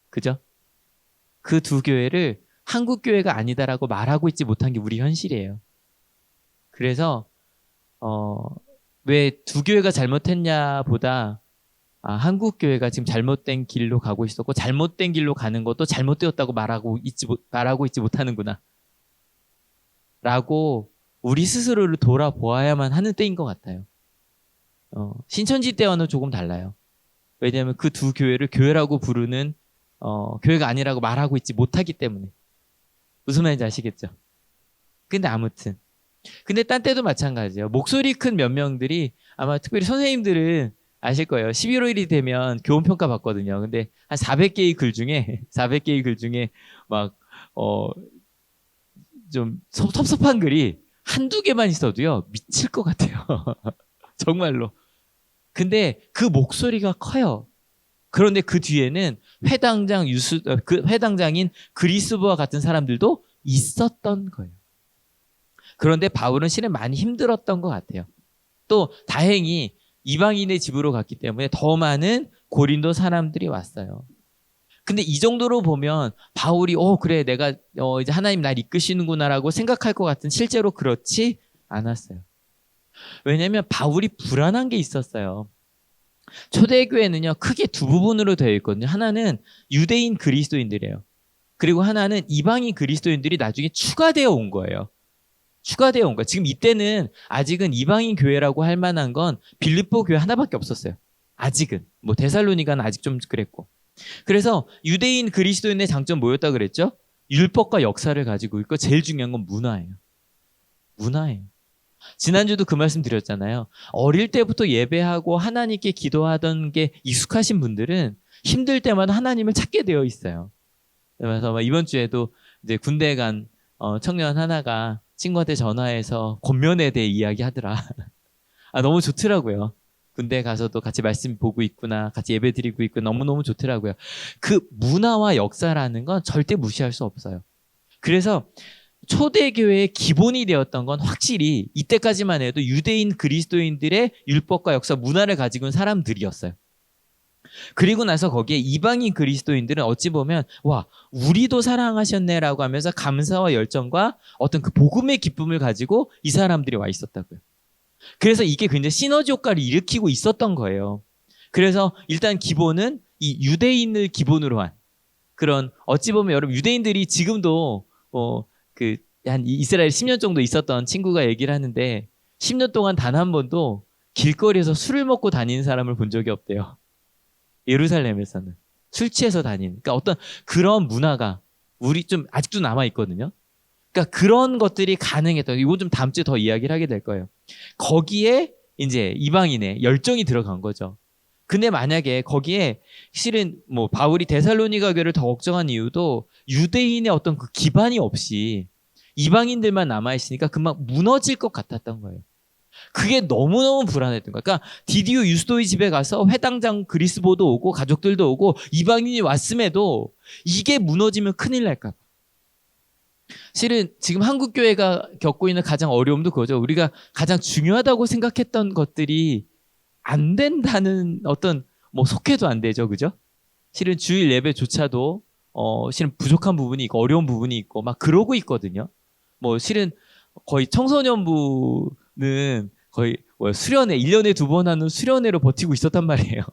Speaker 4: 그죠? 그 두 교회를 한국 교회가 아니다라고 말하고 있지 못한 게 우리 현실이에요. 그래서 왜 두 교회가 잘못했냐 보다 한국 교회가 지금 잘못된 길로 가고 있었고 잘못된 길로 가는 것도 잘못되었다고 말하고 있지 못하는구나 라고 우리 스스로를 돌아보아야만 하는 때인 것 같아요. 신천지 때와는 조금 달라요. 왜냐하면 그 두 교회를 교회라고 부르는 교회가 아니라고 말하고 있지 못하기 때문에. 무슨 말인지 아시겠죠? 근데 아무튼 근데 딴 때도 마찬가지예요. 목소리 큰 몇 명들이 아마 특별히 선생님들은 아실 거예요. 11월이 되면 교훈평가 받거든요. 근데 한 400개의 글 중에 막 좀 섭섭한 글이 한두 개만 있어도요 미칠 것 같아요. 정말로. 근데 그 목소리가 커요. 그런데 그 뒤에는 그 회당장인 그리스부와 같은 사람들도 있었던 거예요. 그런데 바울은 실은 많이 힘들었던 것 같아요. 또 다행히 이방인의 집으로 갔기 때문에 더 많은 고린도 사람들이 왔어요. 근데 이 정도로 보면 바울이 그래 내가 이제 하나님 날 이끄시는구나라고 생각할 것 같은 실제로 그렇지 않았어요. 왜냐하면 바울이 불안한 게 있었어요. 초대교회는요 크게 두 부분으로 되어 있거든요. 하나는 유대인 그리스도인들이에요. 그리고 하나는 이방인 그리스도인들이 나중에 추가되어 온 거예요. 지금 이때는 아직은 이방인 교회라고 할 만한 건 빌립보 교회 하나밖에 없었어요. 아직은. 뭐 데살로니가는 아직 좀 그랬고. 그래서 유대인 그리스도인의 장점 뭐였다 그랬죠? 율법과 역사를 가지고 있고 제일 중요한 건 문화예요. 지난주도 그 말씀 드렸잖아요. 어릴 때부터 예배하고 하나님께 기도하던 게 익숙하신 분들은 힘들 때마다 하나님을 찾게 되어 있어요. 그래서 이번 주에도 이제 군대에 간 청년 하나가 친구한테 전화해서 권면에 대해 이야기하더라. 너무 좋더라고요. 군대 가서도 같이 말씀 보고 있구나, 같이 예배 드리고 있구나, 너무너무 좋더라고요. 그 문화와 역사라는 건 절대 무시할 수 없어요. 그래서 초대교회의 기본이 되었던 건 확실히 이때까지만 해도 유대인 그리스도인들의 율법과 역사, 문화를 가지고 있는 사람들이었어요. 그리고 나서 거기에 이방인 그리스도인들은 어찌 보면 와 우리도 사랑하셨네라고 하면서 감사와 열정과 어떤 그 복음의 기쁨을 가지고 이 사람들이 와 있었다고요. 그래서 이게 굉장히 시너지 효과를 일으키고 있었던 거예요. 그래서 일단 기본은 이 유대인을 기본으로 한 그런 어찌 보면 여러분 유대인들이 지금도 한 이스라엘 10년 정도 있었던 친구가 얘기를 하는데 10년 동안 단 한 번도 길거리에서 술을 먹고 다니는 사람을 본 적이 없대요. 예루살렘에서는 술 취해서 다니는 그러니까 어떤 그런 문화가 우리 좀 아직도 남아 있거든요. 그러니까 그런 것들이 가능했던 이거 좀 다음 주에 더 이야기를 하게 될 거예요. 거기에 이제 이방인의 열정이 들어간 거죠. 근데 만약에 거기에 실은 뭐 바울이 데살로니가 교회를 더 걱정한 이유도 유대인의 어떤 그 기반이 없이 이방인들만 남아 있으니까 금방 무너질 것 같았던 거예요. 그게 너무너무 불안했던 거야. 그러니까 디디오 유스도의 집에 가서 회당장 그리스보도 오고 가족들도 오고 이방인이 왔음에도 이게 무너지면 큰일 날까 봐. 실은 지금 한국 교회가 겪고 있는 가장 어려움도 그거죠. 우리가 가장 중요하다고 생각했던 것들이 안 된다는 어떤 뭐 속해도 안 되죠. 그죠? 실은 주일 예배조차도 실은 부족한 부분이 있고 어려운 부분이 있고 막 그러고 있거든요. 뭐 실은 거의 청소년부는 거의 수련회 1년에 2번 하는 수련회로 버티고 있었단 말이에요.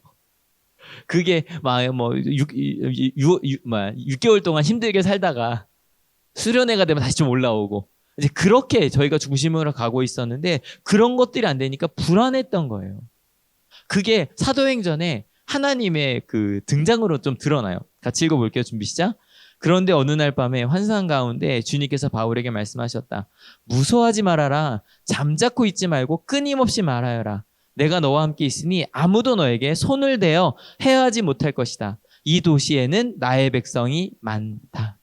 Speaker 4: 그게 막 뭐 6개월 동안 힘들게 살다가 수련회가 되면 다시 좀 올라오고 이제 그렇게 저희가 중심으로 가고 있었는데 그런 것들이 안 되니까 불안했던 거예요. 그게 사도행전에 하나님의 그 등장으로 좀 드러나요. 같이 읽어볼게요. 준비 시작. 그런데 어느 날 밤에 환상 가운데 주님께서 바울에게 말씀하셨다. 무서워하지 말아라. 잠자코 있지 말고 끊임없이 말하여라. 내가 너와 함께 있으니 아무도 너에게 손을 대어 해하지 못할 것이다. 이 도시에는 나의 백성이 많다.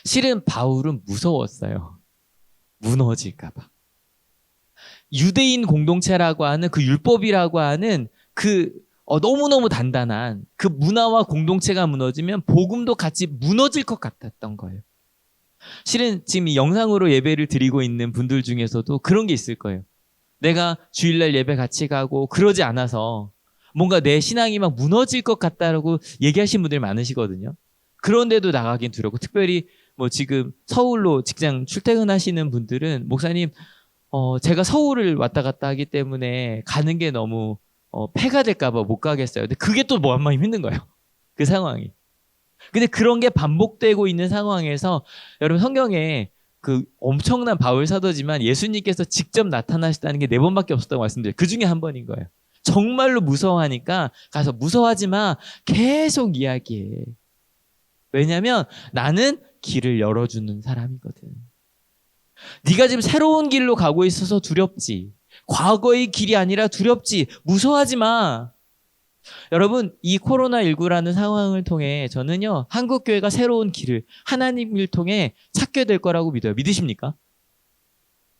Speaker 4: 실은 바울은 무서웠어요. 무너질까 봐. 유대인 공동체라고 하는 그 율법이라고 하는 그 너무너무 단단한 그 문화와 공동체가 무너지면 복음도 같이 무너질 것 같았던 거예요. 실은 지금 이 영상으로 예배를 드리고 있는 분들 중에서도 그런 게 있을 거예요. 내가 주일날 예배 같이 가고 그러지 않아서 뭔가 내 신앙이 막 무너질 것 같다라고 얘기하신 분들이 많으시거든요. 그런데도 나가긴 두렵고 특별히 뭐 지금 서울로 직장 출퇴근하시는 분들은 목사님 제가 서울을 왔다 갔다 하기 때문에 가는 게 너무 폐가 될까봐 못 가겠어요. 근데 그게 또 뭐 얼마나 힘든 거예요. 그 상황이. 근데 그런 게 반복되고 있는 상황에서 여러분 성경에 그 엄청난 바울 사도지만 예수님께서 직접 나타나셨다는 게 4번밖에 없었다고 말씀드려요. 그 중에 한 번인 거예요. 정말로 무서워하니까 가서 무서워하지 마. 계속 이야기해. 왜냐하면 나는 길을 열어주는 사람이거든. 네가 지금 새로운 길로 가고 있어서 두렵지. 과거의 길이 아니라 두렵지. 무서워하지 마. 여러분, 이 코로나19라는 상황을 통해 저는요, 한국교회가 새로운 길을 하나님을 통해 찾게 될 거라고 믿어요. 믿으십니까?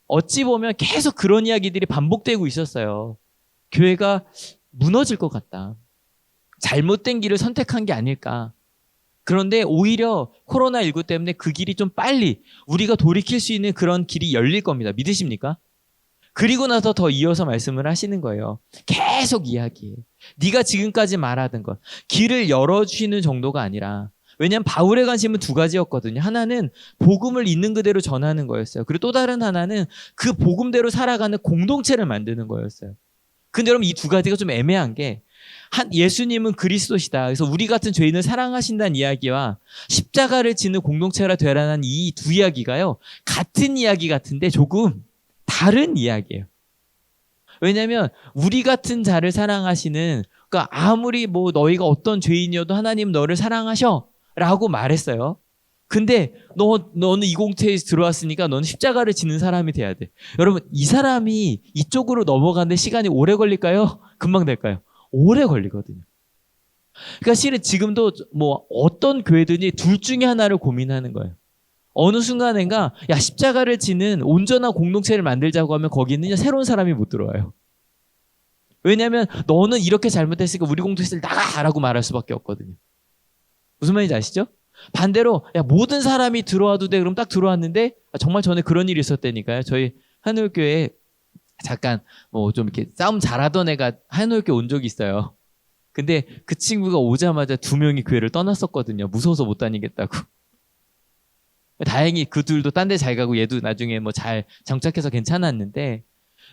Speaker 4: 어찌 보면 계속 그런 이야기들이 반복되고 있었어요. 교회가 무너질 것 같다. 잘못된 길을 선택한 게 아닐까. 그런데 오히려 코로나19 때문에 그 길이 좀 빨리 우리가 돌이킬 수 있는 그런 길이 열릴 겁니다. 믿으십니까? 그리고 나서 더 이어서 말씀을 하시는 거예요. 계속 이야기해. 네가 지금까지 말하던 것. 길을 열어주시는 정도가 아니라, 왜냐하면 바울의 관심은 2가지였거든요. 하나는 복음을 있는 그대로 전하는 거였어요. 그리고 또 다른 하나는 그 복음대로 살아가는 공동체를 만드는 거였어요. 근데 여러분 이 2가지가 좀 애매한 게, 예수님은 그리스도시다. 그래서 우리 같은 죄인을 사랑하신다는 이야기와 십자가를 지는 공동체가 되라는 이 2 이야기가요, 같은 이야기 같은데 조금 다른 이야기예요. 왜냐하면 우리 같은 자를 사랑하시는, 그러니까 아무리 뭐 너희가 어떤 죄인이어도 하나님 너를 사랑하셔 라고 말했어요. 근데 너는 이 공동체에 들어왔으니까 너는 십자가를 지는 사람이 돼야 돼. 여러분, 이 사람이 이쪽으로 넘어가는데 시간이 오래 걸릴까요? 금방 될까요? 오래 걸리거든요. 그러니까 실은 지금도 뭐 어떤 교회들이 둘 중에 하나를 고민하는 거예요. 어느 순간인가 야, 십자가를 지는 온전한 공동체를 만들자고 하면 거기는 새로운 사람이 못 들어와요. 왜냐하면 너는 이렇게 잘못했으니까 우리 공동체를 나가라고 말할 수밖에 없거든요. 무슨 말인지 아시죠? 반대로 야, 모든 사람이 들어와도 돼. 그럼 딱 들어왔는데, 정말 전에 그런 일이 있었다니까요. 저희 한울교회에 잠깐 뭐 좀 이렇게 싸움 잘하던 애가 한울교회 온 적이 있어요. 근데 그 친구가 오자마자 2명이 교회를 떠났었거든요. 무서워서 못 다니겠다고. 다행히 그 둘도 딴 데 잘 가고 얘도 나중에 뭐 잘 정착해서 괜찮았는데,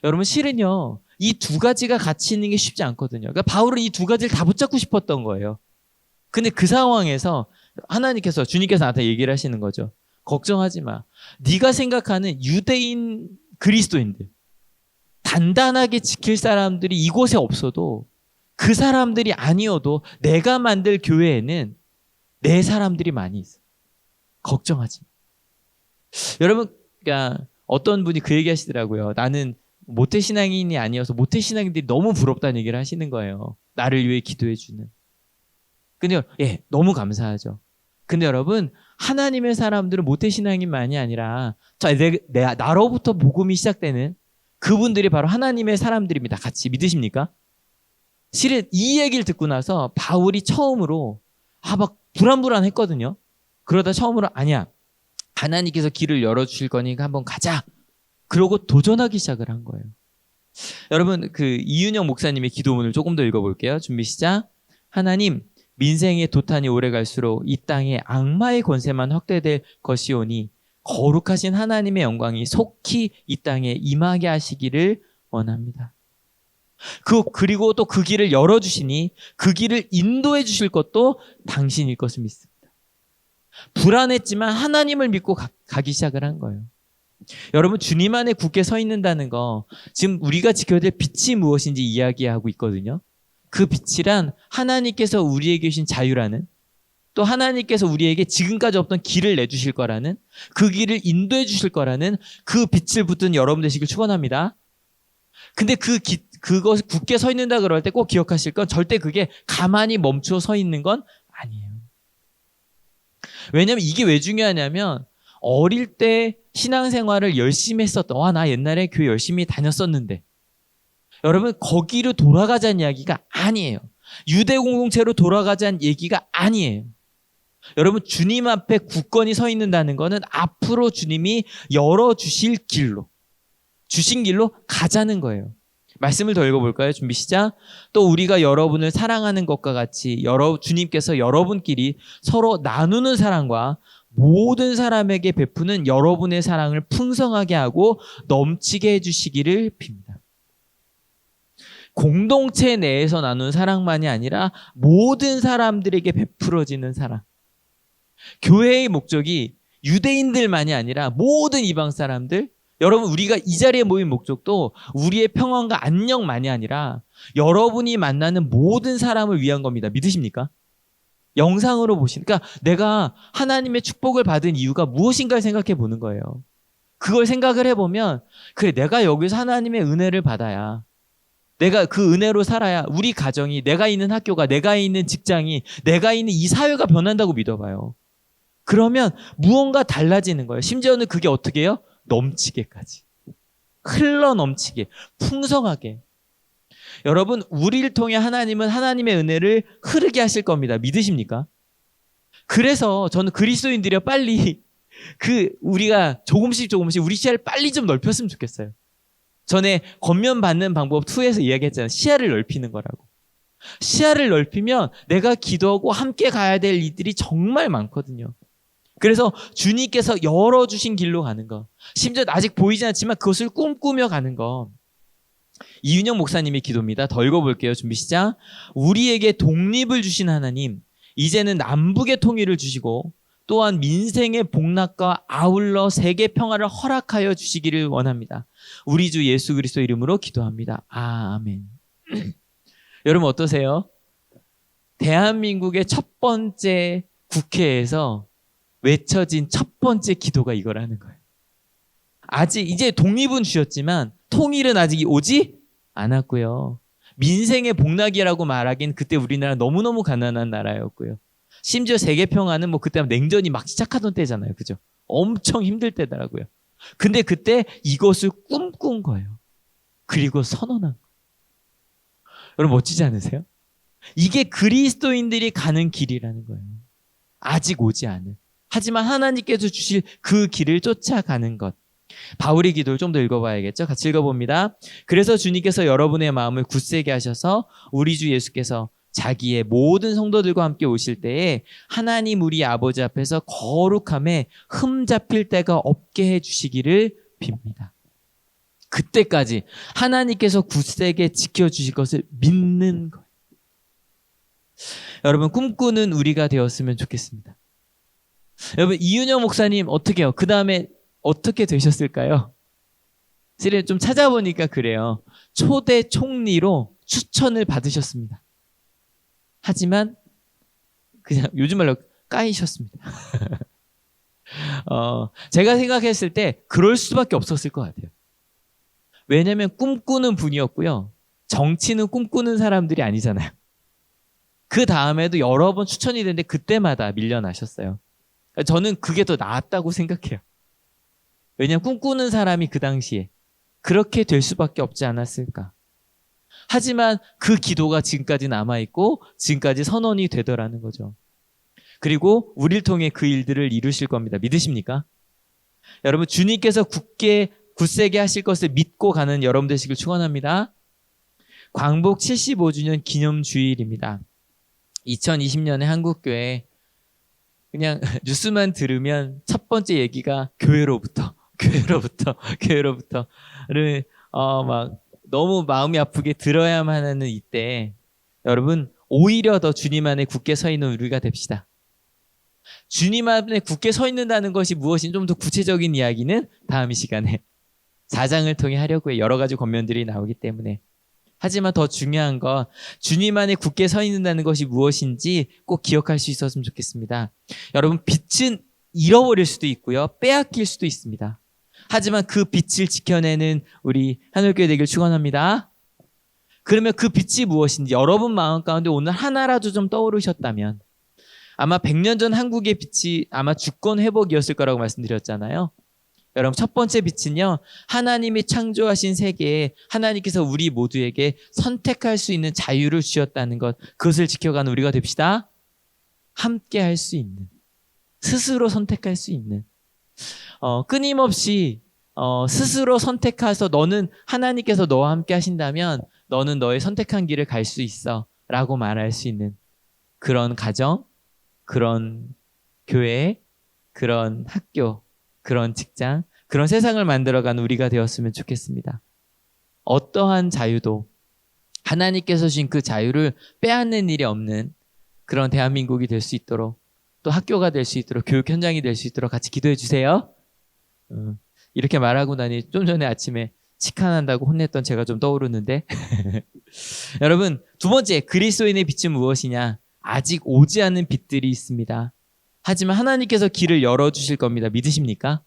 Speaker 4: 여러분 실은요, 이 2가지가 같이 있는 게 쉽지 않거든요. 그러니까 바울은 이 2가지를 다 붙잡고 싶었던 거예요. 근데 그 상황에서 하나님께서, 주님께서 나한테 얘기를 하시는 거죠. 걱정하지 마. 네가 생각하는 유대인 그리스도인들, 단단하게 지킬 사람들이 이곳에 없어도, 그 사람들이 아니어도 내가 만들 교회에는 내 사람들이 많이 있어. 걱정하지 마. 여러분, 그러니까 어떤 분이 그 얘기 하시더라고요. 나는 모태신앙인이 아니어서 모태신앙인들이 너무 부럽다는 얘기를 하시는 거예요. 나를 위해 기도해 주는. 근데 너무 감사하죠. 근데 여러분, 하나님의 사람들은 모태신앙인만이 아니라 나로부터 복음이 시작되는 그분들이 바로 하나님의 사람들입니다. 같이 믿으십니까? 실은 이 얘기를 듣고 나서 바울이 처음으로 막 불안불안했거든요. 그러다 처음으로 아니야, 하나님께서 길을 열어주실 거니까 한번 가자. 그러고 도전하기 시작을 한 거예요. 여러분, 그 이윤영 목사님의 기도문을 조금 더 읽어볼게요. 준비 시작. 하나님, 민생의 도탄이 오래 갈수록 이 땅에 악마의 권세만 확대될 것이오니 거룩하신 하나님의 영광이 속히 이 땅에 임하게 하시기를 원합니다. 그리고 또 그 길을 열어주시니 그 길을 인도해 주실 것도 당신일 것을 믿습니다. 불안했지만 하나님을 믿고 가기 시작을 한 거예요. 여러분, 주님 안에 굳게 서 있는다는 거, 지금 우리가 지켜야 될 빛이 무엇인지 이야기하고 있거든요. 그 빛이란 하나님께서 우리에게 주신 자유라는, 또 하나님께서 우리에게 지금까지 없던 길을 내주실 거라는, 그 길을 인도해 주실 거라는 그 빛을 붙든 여러분 되시길 축원합니다. 근데 그것을 굳게 서 있는다 그럴 때 꼭 기억하실 건, 절대 그게 가만히 멈추어 서 있는 건 아니에요. 왜냐면 이게 왜 중요하냐면, 어릴 때 신앙생활을 열심히 했었던, 나 옛날에 교회 열심히 다녔었는데, 여러분 거기로 돌아가자는 이야기가 아니에요. 유대 공동체로 돌아가자는 얘기가 아니에요. 여러분, 주님 앞에 굳건히 서 있는다는 거는 앞으로 주님이 열어주실 길로, 주신 길로 가자는 거예요. 말씀을 더 읽어볼까요? 준비 시작. 또 우리가 여러분을 사랑하는 것과 같이 주님께서 여러분끼리 서로 나누는 사랑과 모든 사람에게 베푸는 여러분의 사랑을 풍성하게 하고 넘치게 해주시기를 빕니다. 공동체 내에서 나눈 사랑만이 아니라 모든 사람들에게 베풀어지는 사랑. 교회의 목적이 유대인들만이 아니라 모든 이방 사람들, 여러분 우리가 이 자리에 모인 목적도 우리의 평안과 안녕만이 아니라 여러분이 만나는 모든 사람을 위한 겁니다. 믿으십니까? 영상으로 보시니까 내가 하나님의 축복을 받은 이유가 무엇인가를 생각해 보는 거예요. 그걸 생각을 해보면 그래, 내가 여기서 하나님의 은혜를 받아야, 내가 그 은혜로 살아야 우리 가정이, 내가 있는 학교가, 내가 있는 직장이, 내가 있는 이 사회가 변한다고 믿어봐요. 그러면 무언가 달라지는 거예요. 심지어는 그게 어떻게 해요? 넘치게까지. 흘러 넘치게, 풍성하게. 여러분, 우리를 통해 하나님은 하나님의 은혜를 흐르게 하실 겁니다. 믿으십니까? 그래서 저는 그리스도인들이 빨리 우리가 조금씩 우리 시야를 빨리 좀 넓혔으면 좋겠어요. 전에 겉면 받는 방법 2에서 이야기했잖아요. 시야를 넓히는 거라고. 시야를 넓히면 내가 기도하고 함께 가야 될 일들이 정말 많거든요. 그래서 주님께서 열어주신 길로 가는 거, 심지어 아직 보이지 않지만 그것을 꿈꾸며 가는 거. 이윤영 목사님의 기도입니다. 더 읽어볼게요. 준비 시작. 우리에게 독립을 주신 하나님, 이제는 남북의 통일을 주시고 또한 민생의 복락과 아울러 세계 평화를 허락하여 주시기를 원합니다. 우리 주 예수 그리스도 이름으로 기도합니다. 아멘. 여러분 어떠세요? 대한민국의 첫 번째 국회에서 외쳐진 첫 번째 기도가 이거라는 거예요. 아직 이제 독립은 주셨지만 통일은 아직 오지 않았고요. 민생의 복락이라고 말하긴 그때 우리나라 너무너무 가난한 나라였고요. 심지어 세계 평화는 그때 냉전이 막 시작하던 때잖아요. 그죠? 엄청 힘들 때더라고요. 근데 그때 이것을 꿈꾼 거예요. 그리고 선언한 거예요. 여러분 멋지지 않으세요? 이게 그리스도인들이 가는 길이라는 거예요. 아직 오지 않은. 하지만 하나님께서 주실 그 길을 쫓아가는 것. 바울의 기도를 좀 더 읽어봐야겠죠? 같이 읽어봅니다. 그래서 주님께서 여러분의 마음을 굳세게 하셔서 우리 주 예수께서 자기의 모든 성도들과 함께 오실 때에 하나님 우리 아버지 앞에서 거룩함에 흠잡힐 데가 없게 해주시기를 빕니다. 그때까지 하나님께서 굳세게 지켜주실 것을 믿는 거예요. 여러분 꿈꾸는 우리가 되었으면 좋겠습니다. 여러분 이윤영 목사님 어떻게 해요? 그 다음에 어떻게 되셨을까요? 사실 좀 찾아보니까 그래요. 초대 총리로 추천을 받으셨습니다. 하지만 그냥 요즘 말로 까이셨습니다. 제가 생각했을 때 그럴 수밖에 없었을 것 같아요. 왜냐하면 꿈꾸는 분이었고요. 정치는 꿈꾸는 사람들이 아니잖아요. 그 다음에도 여러 번 추천이 됐는데 그때마다 밀려나셨어요. 저는 그게 더 나았다고 생각해요. 왜냐하면 꿈꾸는 사람이 그 당시에 그렇게 될 수밖에 없지 않았을까. 하지만 그 기도가 지금까지 남아있고 지금까지 선언이 되더라는 거죠. 그리고 우리를 통해 그 일들을 이루실 겁니다. 믿으십니까? 여러분 주님께서 굳세게 하실 것을 믿고 가는 여러분 되시길 축원합니다. 광복 75주년 기념주일입니다. 2020년에 한국교회 그냥 뉴스만 들으면 첫 번째 얘기가 교회로부터를 막 너무 마음이 아프게 들어야만 하는 이때 여러분 오히려 더 주님 안에 굳게 서 있는 우리가 됩시다. 주님 안에 굳게 서 있는다는 것이 무엇인지 좀 더 구체적인 이야기는 다음 이 시간에 4장을 통해 하려고 해요. 여러 가지 권면들이 나오기 때문에. 하지만 더 중요한 건 주님 안에 굳게 서 있는다는 것이 무엇인지 꼭 기억할 수 있었으면 좋겠습니다. 여러분 빛은 잃어버릴 수도 있고요. 빼앗길 수도 있습니다. 하지만 그 빛을 지켜내는 우리 하늘교회 되길 축원합니다. 그러면 그 빛이 무엇인지 여러분 마음 가운데 오늘 하나라도 좀 떠오르셨다면 아마 100년 전 한국의 빛이 아마 주권 회복이었을 거라고 말씀드렸잖아요. 여러분 첫 번째 빛은요. 하나님이 창조하신 세계에 하나님께서 우리 모두에게 선택할 수 있는 자유를 주셨다는 것, 그것을 지켜가는 우리가 됩시다. 함께 할 수 있는, 스스로 선택할 수 있는, 끊임없이 스스로 선택해서 너는 하나님께서 너와 함께 하신다면 너는 너의 선택한 길을 갈 수 있어 라고 말할 수 있는 그런 가정, 그런 교회, 그런 학교, 그런 직장, 그런 세상을 만들어가는 우리가 되었으면 좋겠습니다. 어떠한 자유도 하나님께서 주신 그 자유를 빼앗는 일이 없는 그런 대한민국이 될 수 있도록, 또 학교가 될 수 있도록, 교육 현장이 될 수 있도록 같이 기도해 주세요. 이렇게 말하고 나니 좀 전에 아침에 치칸한다고 혼냈던 제가 좀 떠오르는데 여러분, 두 번째, 그리스도인의 빛은 무엇이냐? 아직 오지 않은 빛들이 있습니다. 하지만 하나님께서 길을 열어주실 겁니다. 믿으십니까?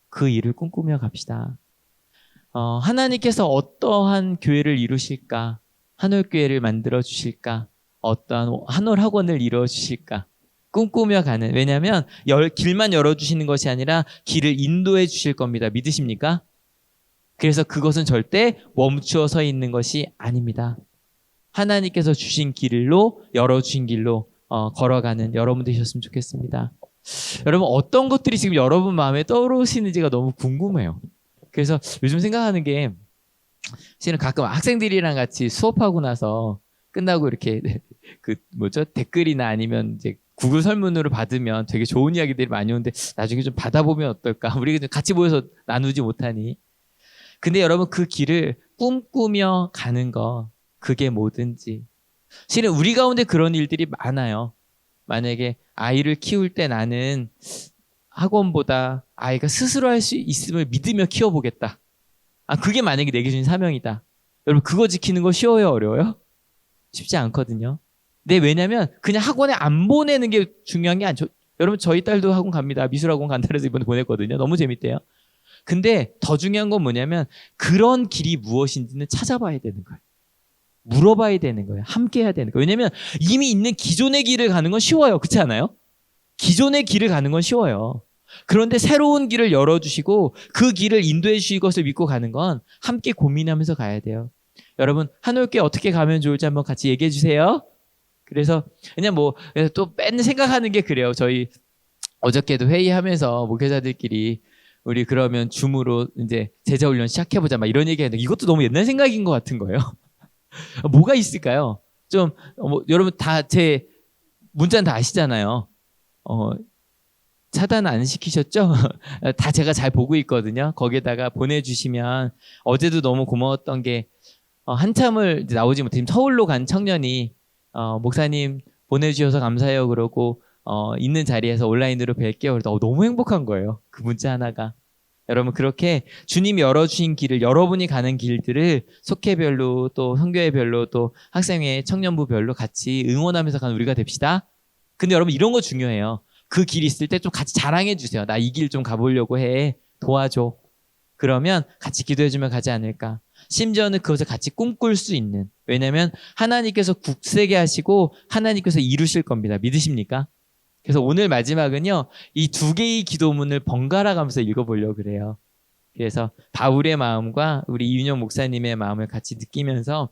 Speaker 4: 그 일을 꿈꾸며 갑시다. 하나님께서 어떠한 교회를 이루실까? 한올교회를 만들어 주실까? 어떠한 한올학원을 이루어 주실까? 꿈꾸며 가는, 왜냐하면 길만 열어주시는 것이 아니라 길을 인도해 주실 겁니다. 믿으십니까? 그래서 그것은 절대 멈추어 서 있는 것이 아닙니다. 하나님께서 주신 길로, 열어주신 길로 걸어가는 여러분 되셨으면 좋겠습니다. 여러분, 어떤 것들이 지금 여러분 마음에 떠오르시는지가 너무 궁금해요. 그래서 요즘 생각하는 게, 실은 가끔 학생들이랑 같이 수업하고 나서 끝나고 이렇게 댓글이나 아니면 이제 구글 설문으로 받으면 되게 좋은 이야기들이 많이 오는데 나중에 좀 받아보면 어떨까? 우리가 같이 모여서 나누지 못하니. 근데 여러분, 그 길을 꿈꾸며 가는 거, 그게 뭐든지. 실은 우리 가운데 그런 일들이 많아요. 만약에 아이를 키울 때 나는 학원보다 아이가 스스로 할 수 있음을 믿으며 키워보겠다. 그게 만약에 내게 주신 사명이다. 여러분, 그거 지키는 거 쉬워요, 어려워요? 쉽지 않거든요. 네, 왜냐면 그냥 학원에 안 보내는 게 중요한 게 아니죠. 여러분, 저희 딸도 학원 갑니다. 미술학원 간다 그래서 이번에 보냈거든요. 너무 재밌대요. 근데 더 중요한 건 뭐냐면 그런 길이 무엇인지는 찾아봐야 되는 거예요. 물어봐야 되는 거예요. 함께 해야 되는 거예요. 왜냐면 이미 있는 기존의 길을 가는 건 쉬워요. 그렇지 않아요? 기존의 길을 가는 건 쉬워요. 그런데 새로운 길을 열어주시고 그 길을 인도해 주실 것을 믿고 가는 건 함께 고민하면서 가야 돼요. 여러분, 한올교회 어떻게 가면 좋을지 한번 같이 얘기해 주세요. 그래서 그냥 또 맨날 생각하는 게 그래요. 저희 어저께도 회의하면서 목회자들끼리 우리 그러면 줌으로 이제 제자 훈련 시작해보자 막 이런 얘기했는데 이것도 너무 옛날 생각인 것 같은 거예요. 뭐가 있을까요? 좀 여러분 다 제 문자는 다 아시잖아요. 차단 안 시키셨죠? 다 제가 잘 보고 있거든요. 거기에다가 보내주시면, 어제도 너무 고마웠던 게 한참을 이제 나오지 못해 서울로 간 청년이 목사님 보내주셔서 감사해요 그러고 있는 자리에서 온라인으로 뵐게요. 그래서 너무 행복한 거예요. 그 문자 하나가. 여러분, 그렇게 주님이 열어주신 길을, 여러분이 가는 길들을 속회별로, 또 선교회별로, 또 학생회, 청년부별로 같이 응원하면서 가는 우리가 됩시다. 근데 여러분, 이런 거 중요해요. 그 길이 있을 때 좀 같이 자랑해 주세요. 나 이 길 좀 가보려고 해. 도와줘. 그러면 같이 기도해주면 가지 않을까. 심지어는 그것을 같이 꿈꿀 수 있는. 왜냐면 하나님께서 굳세게 하시고 하나님께서 이루실 겁니다. 믿으십니까? 그래서 오늘 마지막은요, 이 두 개의 기도문을 번갈아 가면서 읽어보려고 그래요. 그래서 바울의 마음과 우리 이윤영 목사님의 마음을 같이 느끼면서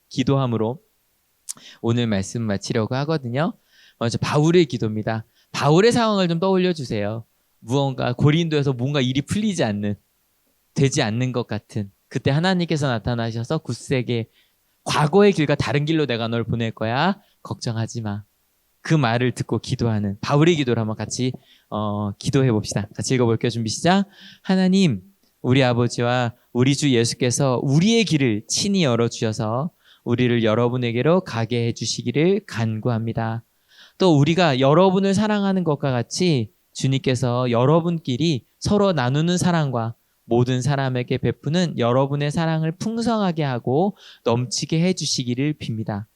Speaker 4: 기도함으로 오늘 말씀 마치려고 하거든요. 먼저 바울의 기도입니다. 바울의 상황을 좀 떠올려 주세요. 무언가 고린도에서 뭔가 일이 풀리지 않는, 되지 않는 것 같은, 그때 하나님께서 나타나셔서 굳세게 과거의 길과 다른 길로 내가 널 보낼 거야. 걱정하지 마. 그 말을 듣고 기도하는 바울의 기도를 한번 같이 기도해 봅시다. 같이 읽어볼게요. 준비 시작. 하나님, 우리 아버지와 우리 주 예수께서 우리의 길을 친히 열어주셔서 우리를 여러분에게로 가게 해주시기를 간구합니다. 또 우리가 여러분을 사랑하는 것과 같이 주님께서 여러분끼리 서로 나누는 사랑과 모든 사람에게 베푸는 여러분의 사랑을 풍성하게 하고 넘치게 해주시기를 빕니다.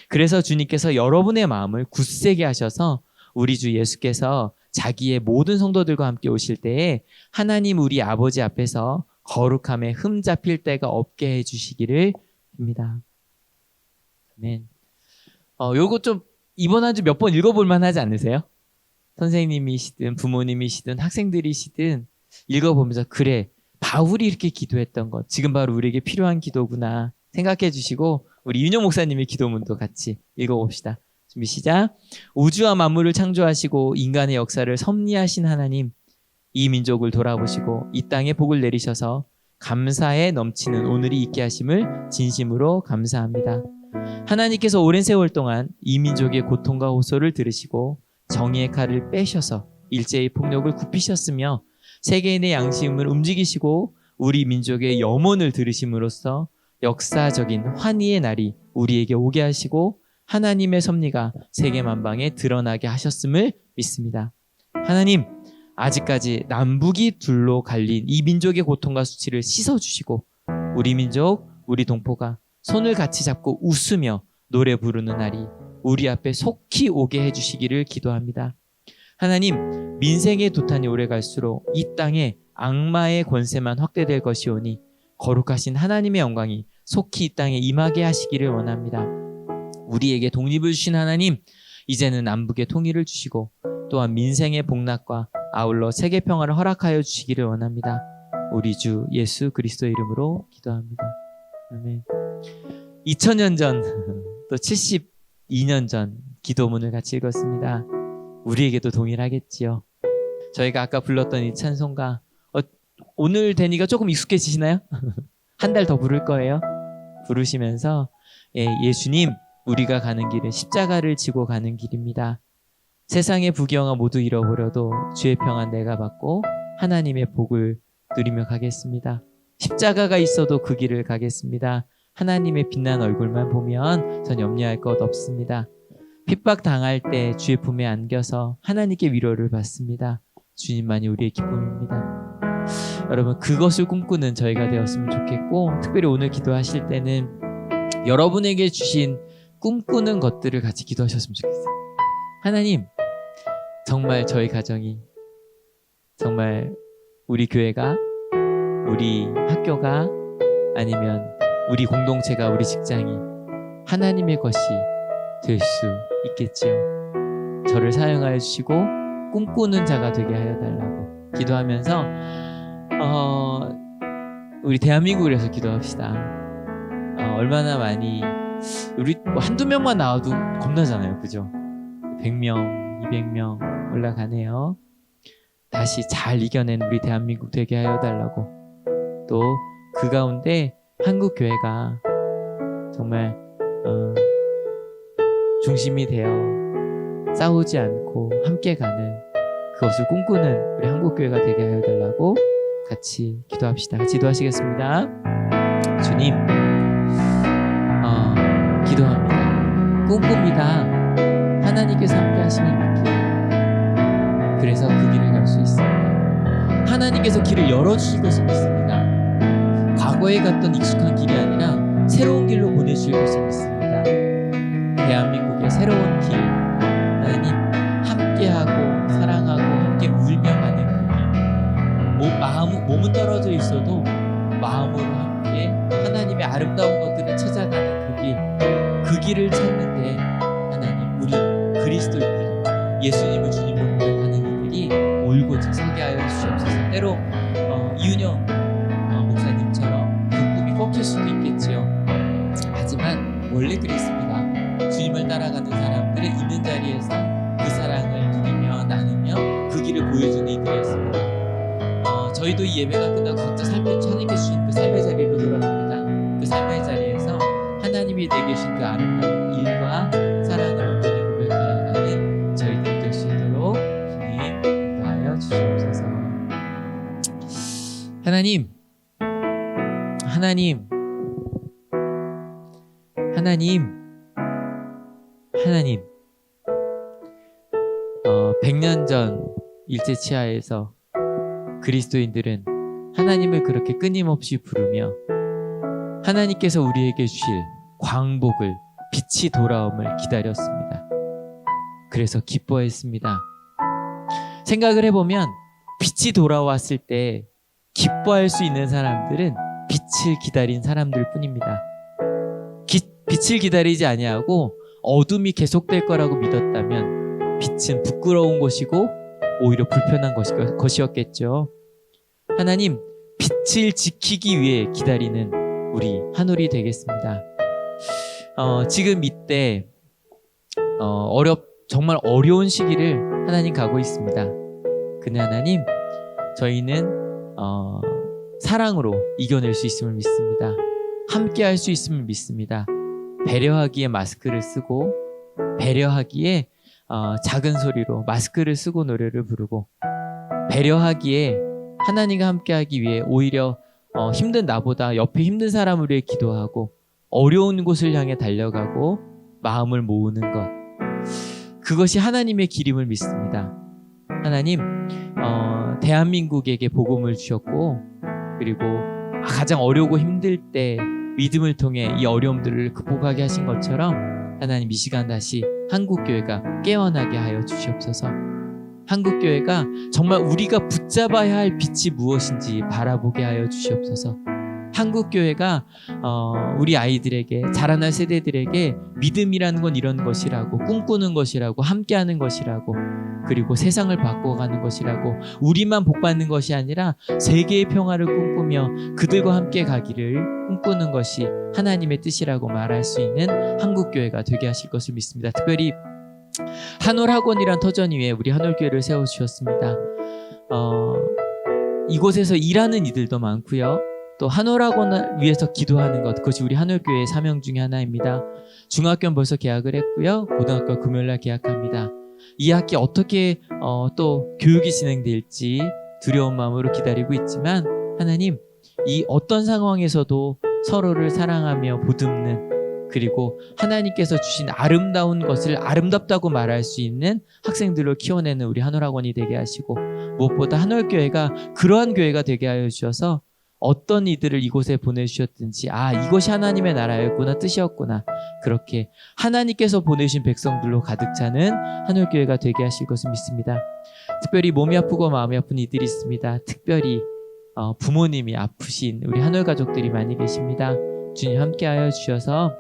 Speaker 4: 그래서 주님께서 여러분의 마음을 굳세게 하셔서 우리 주 예수께서 자기의 모든 성도들과 함께 오실 때에 하나님 우리 아버지 앞에서 거룩함에 흠잡힐 때가 없게 해주시기를 빕니다. 아멘. 요거 좀 이번 한 주 몇 번 읽어볼 만하지 않으세요? 선생님이시든 부모님이시든 학생들이시든 읽어보면서 그래, 바울이 이렇게 기도했던 것 지금 바로 우리에게 필요한 기도구나 생각해 주시고 우리 윤영 목사님의 기도문도 같이 읽어봅시다. 준비 시작. 우주와 만물을 창조하시고 인간의 역사를 섭리하신 하나님, 이 민족을 돌아보시고 이 땅에 복을 내리셔서 감사에 넘치는 오늘이 있게 하심을 진심으로 감사합니다. 하나님께서 오랜 세월 동안 이 민족의 고통과 호소를 들으시고 정의의 칼을 빼셔서 일제의 폭력을 굽히셨으며 세계인의 양심을 움직이시고 우리 민족의 염원을 들으심으로써 역사적인 환희의 날이 우리에게 오게 하시고 하나님의 섭리가 세계 만방에 드러나게 하셨음을 믿습니다. 하나님, 아직까지 남북이 둘로 갈린 이 민족의 고통과 수치를 씻어주시고 우리 민족, 우리 동포가 손을 같이 잡고 웃으며 노래 부르는 날이 우리 앞에 속히 오게 해주시기를 기도합니다. 하나님, 민생의 도탄이 오래 갈수록 이 땅에 악마의 권세만 확대될 것이오니 거룩하신 하나님의 영광이 속히 이 땅에 임하게 하시기를 원합니다. 우리에게 독립을 주신 하나님, 이제는 남북의 통일을 주시고 또한 민생의 복락과 아울러 세계 평화를 허락하여 주시기를 원합니다. 우리 주 예수 그리스도의 이름으로 기도합니다. 아멘. 2000년 전, 또 72년 전 기도문을 같이 읽었습니다. 우리에게도 동일하겠지요. 저희가 아까 불렀던 이 찬송가, 오늘 되니까 조금 익숙해지시나요? 한 달 더 부를 거예요. 부르시면서 예수님, 우리가 가는 길은 십자가를 지고 가는 길입니다. 세상의 부귀영화 모두 잃어버려도 주의 평안 내가 받고 하나님의 복을 누리며 가겠습니다. 십자가가 있어도 그 길을 가겠습니다. 하나님의 빛난 얼굴만 보면 전 염려할 것 없습니다. 핍박 당할 때 주의 품에 안겨서 하나님께 위로를 받습니다. 주님만이 우리의 기쁨입니다. 여러분, 그것을 꿈꾸는 저희가 되었으면 좋겠고, 특별히 오늘 기도하실 때는 여러분에게 주신 꿈꾸는 것들을 같이 기도하셨으면 좋겠어요. 하나님, 정말 저희 가정이, 정말 우리 교회가, 우리 학교가, 아니면 우리 공동체가, 우리 직장이 하나님의 것이 될 수 있겠지요. 저를 사용하여 주시고 꿈꾸는 자가 되게 하여 달라고 기도하면서 우리 대한민국을 위해서 기도합시다. 얼마나 많이, 우리 한두 명만 나와도 겁나잖아요, 그죠? 100명, 200명 올라가네요. 다시 잘 이겨낸 우리 대한민국 되게 하여 달라고, 또 그 가운데 한국 교회가 정말 중심이 되어 싸우지 않고 함께 가는, 그것을 꿈꾸는 우리 한국 교회가 되게 하여 달라고 같이 기도합시다. 같이 기도하시겠습니다. 주님, 기도합니다. 꿈꿉니다. 하나님께서 함께 하시면 믿기. 그래서 그 길을 갈 수 있습니다. 하나님께서 길을 열어주실 것을 믿습니다. 과거에 갔던 익숙한 길이 아니라 새로운 길로 보내주실 것을 믿습니다. 대한민국의 새로운 길, 하나님 함께하고 사랑하고 함께 울며 가는 그 길, 몸은 떨어져 있어도 마음으로 함께 하나님의 아름다운 것들을 찾아가는 그 길, 그 길을 찾는데 하나님, 우리 그리스도인들이, 예수님을 주님으로 고백하는 이들이 올곧이 서게 하여 주시옵소서. 때로 이윤영 목사님처럼 그 꿈이 꺾일 수도 있겠지요. 하지만 원래 그랬습니다. 주님을 따라가는 사람들은 있는 자리에서 그 사랑을 누리며 나누며 그 길을 보여주는 이들이었습니다. 저희도 이 예배가 끝나고 각자 하나님께 주신 그 삶의 자리로 돌아갑니다. 그 삶의 자리에서 하나님이 내게 계신 그 아름다운 일과 사랑을 온전히 고백하여 가는 저희들이 될 수 있도록 주님 인도하여 주시옵소서. 하나님, 100년 전 일제치하에서 그리스도인들은 하나님을 그렇게 끊임없이 부르며 하나님께서 우리에게 주실 광복을, 빛이 돌아옴을 기다렸습니다. 그래서 기뻐했습니다. 생각을 해보면 빛이 돌아왔을 때 기뻐할 수 있는 사람들은 빛을 기다린 사람들 뿐입니다. 빛을 기다리지 아니하고 어둠이 계속될 거라고 믿었다면 빛은 부끄러운 것이고 오히려 불편한 것이었겠죠. 하나님, 빛을 지키기 위해 기다리는 우리 한울이 되겠습니다. 지금 이때 정말 어려운 시기를 하나님 가고 있습니다. 근데 하나님, 저희는 사랑으로 이겨낼 수 있음을 믿습니다. 함께 할 수 있음을 믿습니다. 배려하기에 마스크를 쓰고, 배려하기에 작은 소리로 마스크를 쓰고 노래를 부르고, 배려하기에 하나님과 함께 하기 위해 오히려 힘든 나보다 옆에 힘든 사람을 위해 기도하고 어려운 곳을 향해 달려가고 마음을 모으는 것, 그것이 하나님의 길임을 믿습니다. 하나님, 대한민국에게 복음을 주셨고, 그리고 가장 어려우고 힘들 때 믿음을 통해 이 어려움들을 극복하게 하신 것처럼 하나님, 이 시간 다시 한국교회가 깨어나게 하여 주시옵소서. 한국교회가 정말 우리가 붙잡아야 할 빛이 무엇인지 바라보게 하여 주시옵소서. 한국교회가 우리 아이들에게, 자라날 세대들에게 믿음이라는 건 이런 것이라고, 꿈꾸는 것이라고, 함께하는 것이라고, 그리고 세상을 바꿔가는 것이라고, 우리만 복받는 것이 아니라 세계의 평화를 꿈꾸며 그들과 함께 가기를 꿈꾸는 것이 하나님의 뜻이라고 말할 수 있는 한국교회가 되게 하실 것을 믿습니다. 특별히 한올학원이란 터전 위에 우리 한올교회를 세워주셨습니다. 이곳에서 일하는 이들도 많고요. 또 한올학원을 위해서 기도하는 것, 그것이 우리 한올교회의 사명 중에 하나입니다. 중학교는 벌써 개학을 했고요. 고등학교 금요일날 개학합니다. 이 학기 어떻게 또 교육이 진행될지 두려운 마음으로 기다리고 있지만, 하나님, 이 어떤 상황에서도 서로를 사랑하며 보듬는, 그리고 하나님께서 주신 아름다운 것을 아름답다고 말할 수 있는 학생들을 키워내는 우리 한올학원이 되게 하시고, 무엇보다 한올교회가 그러한 교회가 되게 하여 주셔서 어떤 이들을 이곳에 보내주셨든지, 이것이 하나님의 나라였구나, 뜻이었구나, 그렇게 하나님께서 보내신 백성들로 가득 차는 한올교회가 되게 하실 것을 믿습니다. 특별히 몸이 아프고 마음이 아픈 이들이 있습니다. 특별히 부모님이 아프신 우리 한올 가족들이 많이 계십니다. 주님 함께하여 주셔서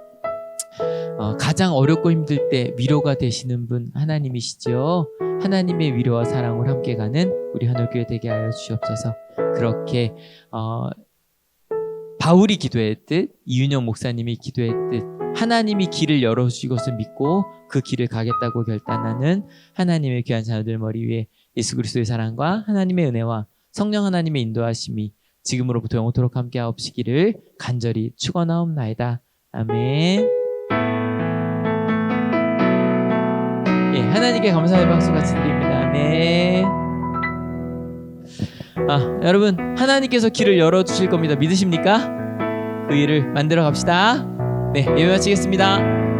Speaker 4: 가장 어렵고 힘들 때 위로가 되시는 분 하나님이시죠. 하나님의 위로와 사랑을 함께 가는 우리 한올교회 되게 하여 주시옵소서. 그렇게 바울이 기도했듯, 이윤영 목사님이 기도했듯, 하나님이 길을 열어주실 것을 믿고 그 길을 가겠다고 결단하는 하나님의 귀한 자녀들 머리 위에 예수 그리스도의 사랑과 하나님의 은혜와 성령 하나님의 인도하심이 지금으로부터 영원토록 함께 하옵시기를 간절히 축원하옵나이다. 아멘. 하나님께 감사의 박수 같이 드립니다. 아멘. 여러분, 하나님께서 길을 열어주실 겁니다. 믿으십니까? 그 일을 만들어 갑시다. 네, 예배 마치겠습니다.